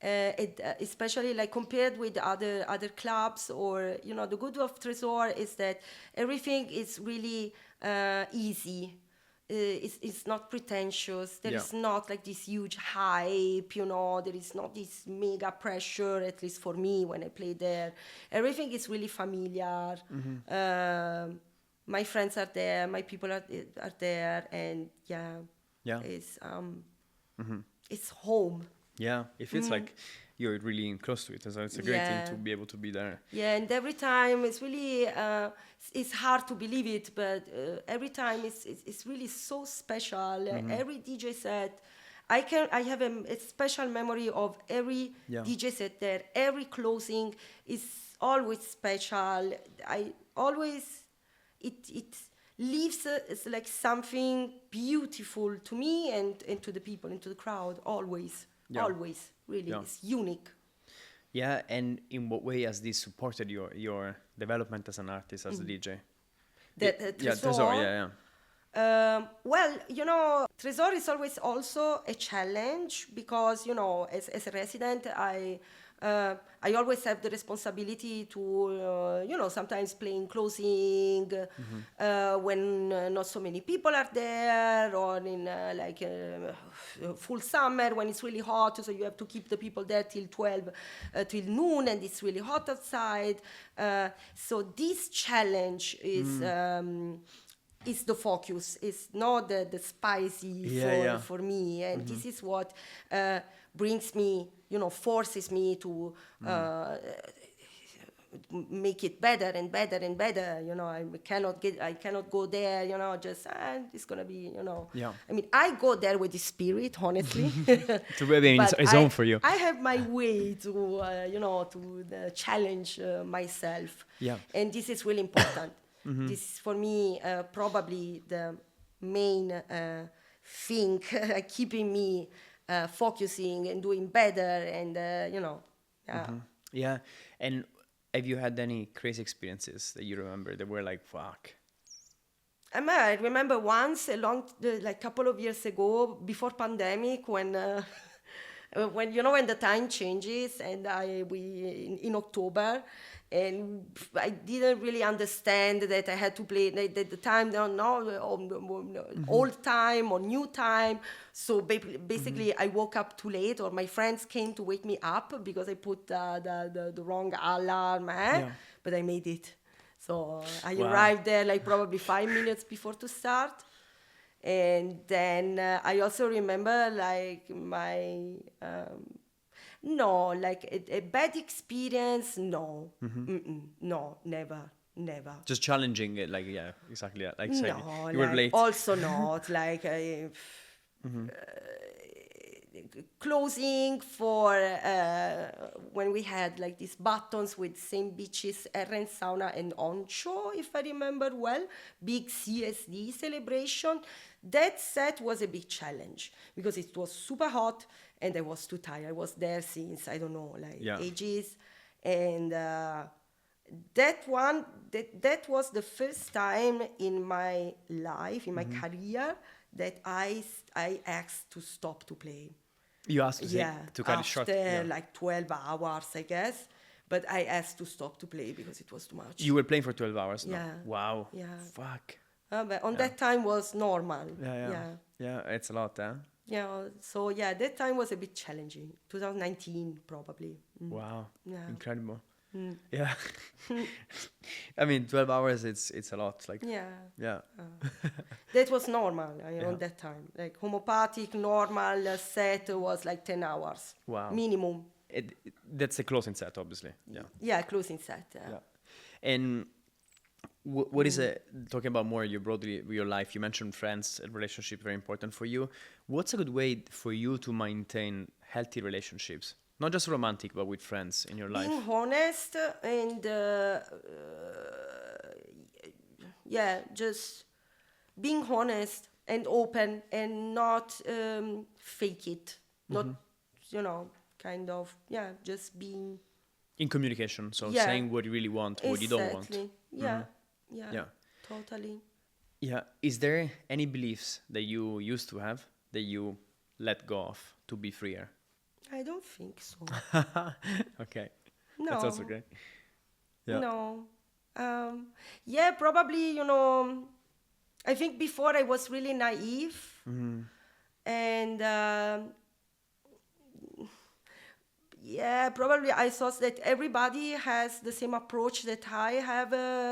Especially like compared with other clubs, or the good of Tresor is that everything is really easy. It's not pretentious. There is not like this huge hype, there is not this mega pressure, at least for me when I play there. Everything is really familiar. My friends are there, my people are there, and it's home. Yeah, it feels like you're really close to it, so it's a great thing to be able to be there. Yeah, and every time it's really it's hard to believe it, but every time it's really so special. Every DJ set, I have a special memory of every DJ set there. Every closing is always special. I always it leaves like something beautiful to me and to the people and to the crowd. Always. Always, really, it's unique. Yeah, and in what way has this supported your development as an artist, as a DJ? Tresor, well, Tresor is always also a challenge because, as a resident, I always have the responsibility to, sometimes playing closing when not so many people are there, or in full summer when it's really hot, so you have to keep the people there till 12, till noon, and it's really hot outside. So this challenge is the focus. It's not the spicy for me, and this is what brings me, forces me to make it better and better and better. I cannot go there, just it's gonna be, I mean, I go there with the spirit, honestly. To be in its own for you. I have my way to to challenge myself. Yeah. And this is really important. This is for me probably the main thing keeping me focusing and doing better, and Yeah, and have you had any crazy experiences that you remember that were like, fuck? I remember once like couple of years ago, before pandemic, when when the time changes, and we in October, and I didn't really understand that I had to play the time, old time or new time. So basically, I woke up too late, or my friends came to wake me up because I put the wrong alarm. But I made it. So I arrived there like probably 5 minutes before to start. And then I also remember like my a bad experience. No, no, never. Just challenging it, like exactly, like saying No, you were late. Also not like closing for when we had like these buttons with same beaches, RN Sauna and Oncho, if I remember well, big CSD celebration. That set was a big challenge because it was super hot and I was too tired. I was there since, I don't know, ages. And that was the first time in my life, in my career, that I asked to stop to play. You asked to cut it short. After like 12 hours, I guess. But I asked to stop to play because it was too much. You were playing for 12 hours? No? Yeah. Wow. Yeah. Fuck. But on that time was normal. Yeah, it's a lot, huh? Yeah, so that time was a bit challenging. 2019, probably. Wow. Yeah. Incredible. Yeah. I mean, 12 hours, it's a lot. Like. Yeah. That was normal on that time. Like Homopatik, normal set was like 10 hours. Wow. Minimum. That's a closing set, obviously. Yeah. Yeah, closing set. Yeah. And what is talking about more broadly your life? You mentioned friends and relationship very important for you. What's a good way for you to maintain healthy relationships? Not just romantic, but with friends in your life. Being honest and just being honest and open and not fake it. Not, kind of, just being... In communication, so saying what you really want, what you don't want. Yeah, totally. Yeah, is there any beliefs that you used to have that you let go of to be freer? I don't think so. Okay. No. That's also great. Yeah. No. Probably, I think before I was really naive. And probably I thought that everybody has the same approach that I have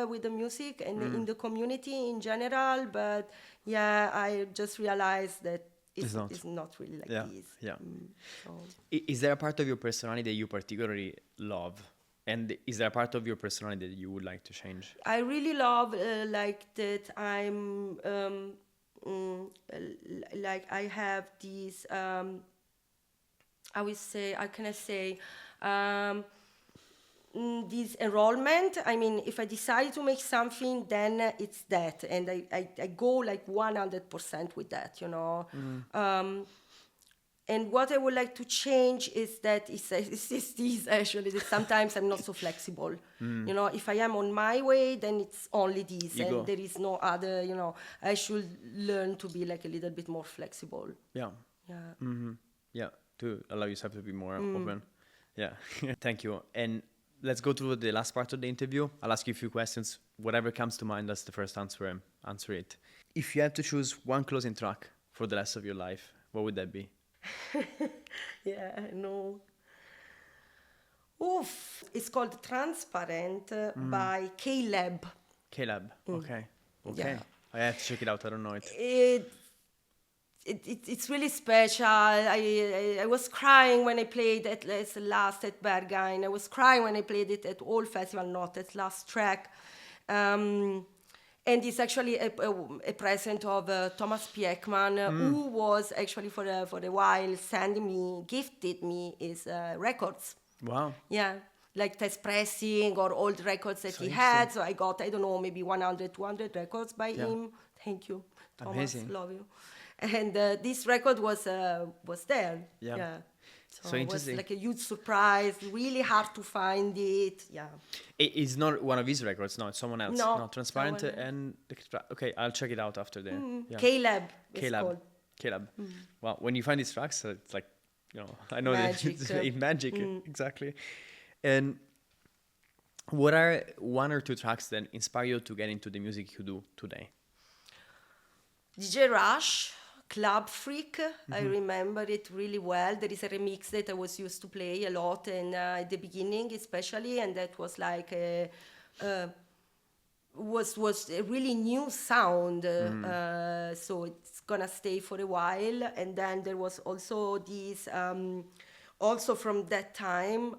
with the music and in the community in general. But I just realized that it's not really like this. Yeah. So. Is there a part of your personality that you particularly love? And is there a part of your personality that you would like to change? I really love like that I'm like I have these I would say, how can I say, this enrollment. I mean, if I decide to make something, then it's that. And I go like 100% with that, And what I would like to change is that it's this actually, that sometimes I'm not so flexible. If I am on my way, then it's only this. There is no other, I should learn to be like a little bit more flexible. Yeah. Yeah, to allow yourself to be more open. Yeah, thank you. And let's go to the last part of the interview. I'll ask you a few questions. Whatever comes to mind, that's the first answer. Answer it. If you had to choose one closing track for the rest of your life, what would that be? No. Oof. It's called Transparent by K-Lab. K-Lab, okay. Yeah. I have to check it out, I don't know it. It's really special. I was crying when I played at last at Berghain. I was crying when I played it at all festival, not at last track. And it's actually a present of Thomas Pieckman, who was actually for a while gifted me his records. Wow. Yeah, like test pressing or old records that he had. So I got, I don't know, maybe 100, 200 records by him. Thank you, Thomas. Amazing. Love you. And this record was there. Yeah. So it was like a huge surprise, really hard to find it. Yeah. It's not one of his records, no, it's someone else. No, Transparent and... Okay, I'll check it out after the... K-Lab it's called. K-Lab. Well, when you find these tracks, it's like, I know magic. That it's magic, exactly. And what are one or two tracks that inspire you to get into the music you do today? DJ Rush, Club Freak, I remember it really well. There is a remix that I was used to play a lot, and at the beginning especially, and that was like was a really new sound. So it's gonna stay for a while. And then there was also this, also from that time,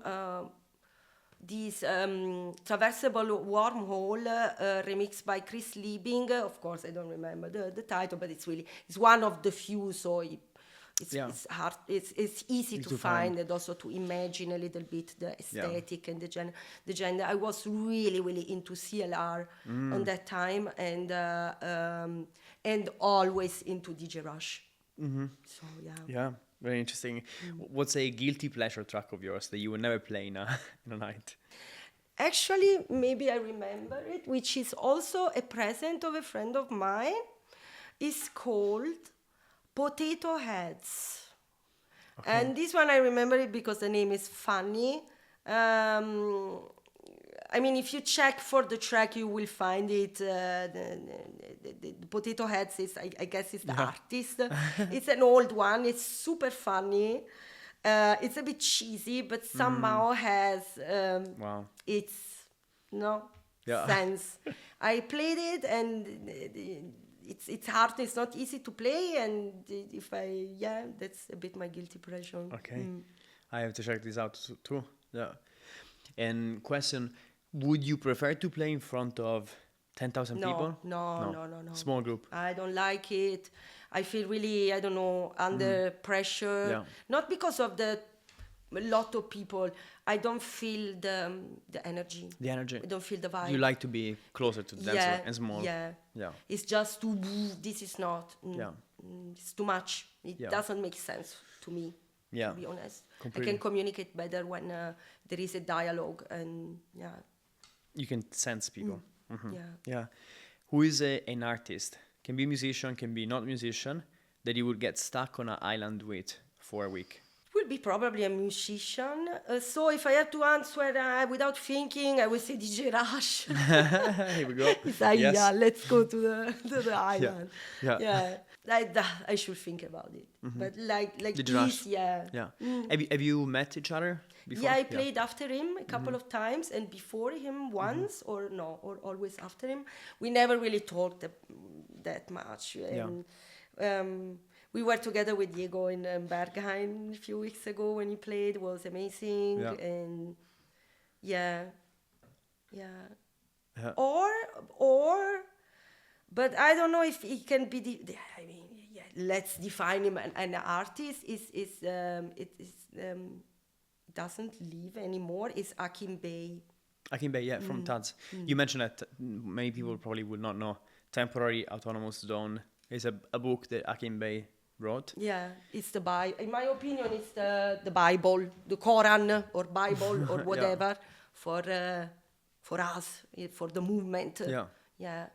this traversable wormhole remixed by Chris Liebing. Of course, I don't remember the title, but it's one of the few. So it's hard. It's easy to find and also to imagine a little bit the aesthetic and the genre. I was really into CLR on that time, and always into DJ Rush. So Yeah. Very interesting. What's a guilty pleasure track of yours that you would never play in a night? Actually, maybe I remember it, which is also a present of a friend of mine. It's called Potato Heads. Okay. And this one I remember it because the name is funny. I mean, if you check for the track, you will find it. The Potato Heads is, I guess, is the artist. It's an old one. It's super funny. It's a bit cheesy, but somehow has its sense. I played it, and it's hard. It's not easy to play, and that's a bit my guilty pleasure. Okay, I have to check this out too. Yeah. And question: would you prefer to play in front of 10,000 people? No. Small group. I don't like it. I feel really, I don't know, under pressure. Yeah. Not because of a lot of people. I don't feel the energy. The energy. I don't feel the vibe. You like to be closer to the dancer and small. Yeah. It's just too. This is not. It's too much. It doesn't make sense to me. To be honest, completely. I can communicate better when there is a dialogue, and you can sense people. Yeah. Who is an artist? Can be musician, can be not musician, that you would get stuck on an island with for a week? Will be probably a musician. So if I have to answer without thinking, I would say DJ Rush. Here we go. It's like, let's go to the island. Yeah. I should think about it. But like DJ this, Rush. Yeah. Have you met each other before? Yeah, I played after him a couple of times, and before him once, or always after him. We never really talked that much. And, we were together with Diego in Berghain a few weeks ago when he played. It was amazing. And Or, but I don't know if he can be let's define him. An artist doesn't live anymore. Is Akim Bey. Akim Bey, from Taz. You mentioned that many people probably would not know. Temporary Autonomous Zone is a book that Akim Bey wrote. Yeah, it's the Bible. In my opinion, it's the Bible, the Quran or Bible or whatever for us, for the movement. Yeah.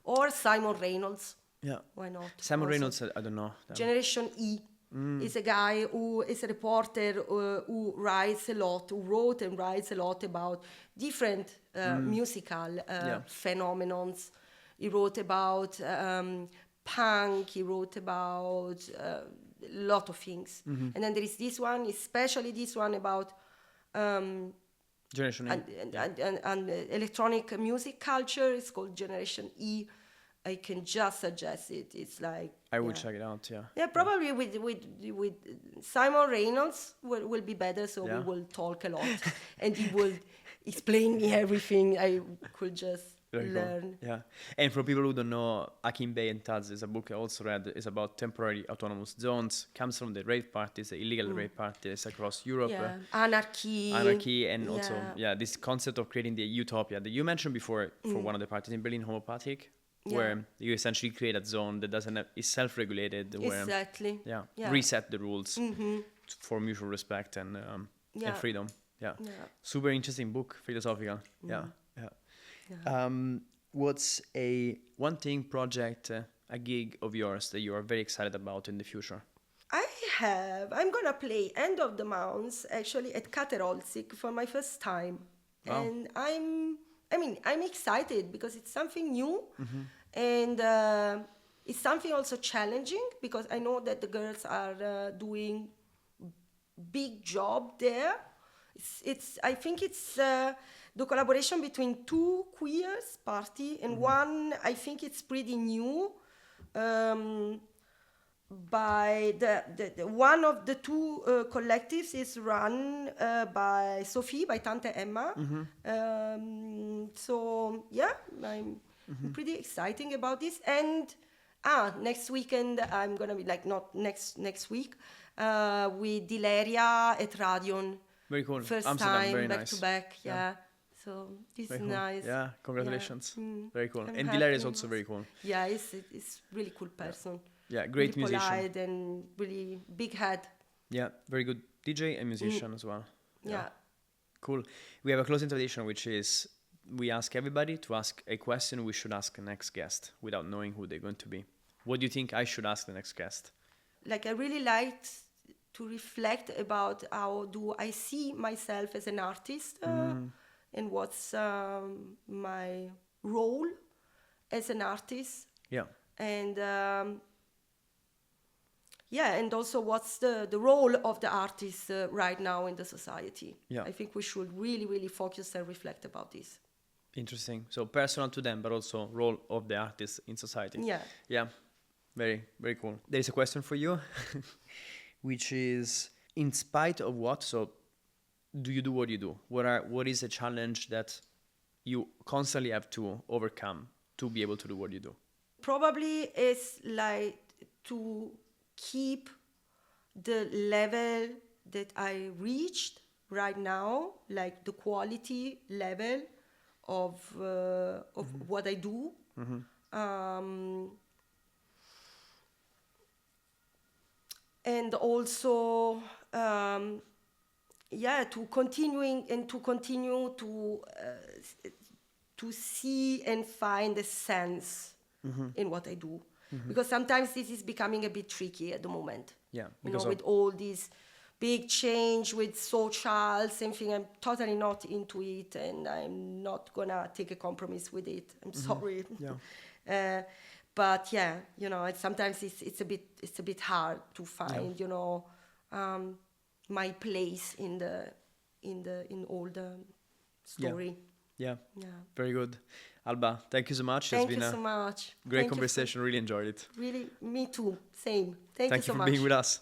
Or Simon Reynolds. Yeah. Why not? Simon Reynolds, I don't know. Generation E. Is a guy who is a reporter who wrote and writes a lot about different musical phenomenons. He wrote about punk, he wrote about a lot of things. And then there is this one, especially this one about Generation E. And electronic music culture. It's called Generation E. I can just suggest it. It's like I will check it out. Yeah, probably with Simon Reynolds will be better. So we will talk a lot, and he will explain me everything. I could just learn. Cool. Yeah, and for people who don't know, Akim Bey and Taz is a book I also read. It's about temporary autonomous zones. Comes from the rave parties, the illegal rave parties across Europe. Yeah, anarchy, and also this concept of creating the utopia that you mentioned before for one of the parties in Berlin, Homopatik. Where you essentially create a zone that is self-regulated, where reset the rules for mutual respect and freedom. Super interesting book, philosophical. What's one thing, project, a gig of yours that you are very excited about in the future? I'm gonna play End of the Mounts actually at Katerolzig for my first time, and I'm excited because it's something new. And it's something also challenging because I know that the girls are doing big job there. I think it's the collaboration between two queers party and one, I think it's pretty new. By the one of the two collectives is run by Sophie, by Tante Emma. So I'm pretty exciting about this. And next weekend I'm gonna be not next week with Dileria at Radion. Very cool. First Amsterdam, time very back nice. to back. So this is nice. Yeah, congratulations. Very cool. And Dileria is also very cool. Yeah, it's really cool person. Yeah, great really musician. Polite and really big head. Yeah, very good DJ and musician as well. Yeah. Cool. We have a closing tradition, which is we ask everybody to ask a question we should ask the next guest without knowing who they're going to be. What do you think I should ask the next guest? Like, I really liked to reflect about how do I see myself as an artist, and what's my role as an artist. Yeah. And and also what's the role of the artist right now in the society. Yeah. I think we should really, really focus and reflect about this. Interesting. So personal to them, but also role of the artist in society. Yeah. Yeah. Very, very cool. There's a question for you, which is, in spite of what, so do you do what you do? What is a challenge that you constantly have to overcome to be able to do what you do? Probably it's like to keep the level that I reached right now, like the quality level of what I do. And also, to continue to see and find a sense in what I do. Because sometimes this is becoming a bit tricky at the moment. Yeah. With all these big change with socials and things, I'm totally not into it, and I'm not gonna take a compromise with it. I'm sorry. Yeah. But sometimes it's a bit hard to find, my place in all the story. Yeah. Very good. Alba, thank you so much. Thank you so much. Great conversation. Really enjoyed it. Really, me too. Same. Thank you so much. Thank you for being with us.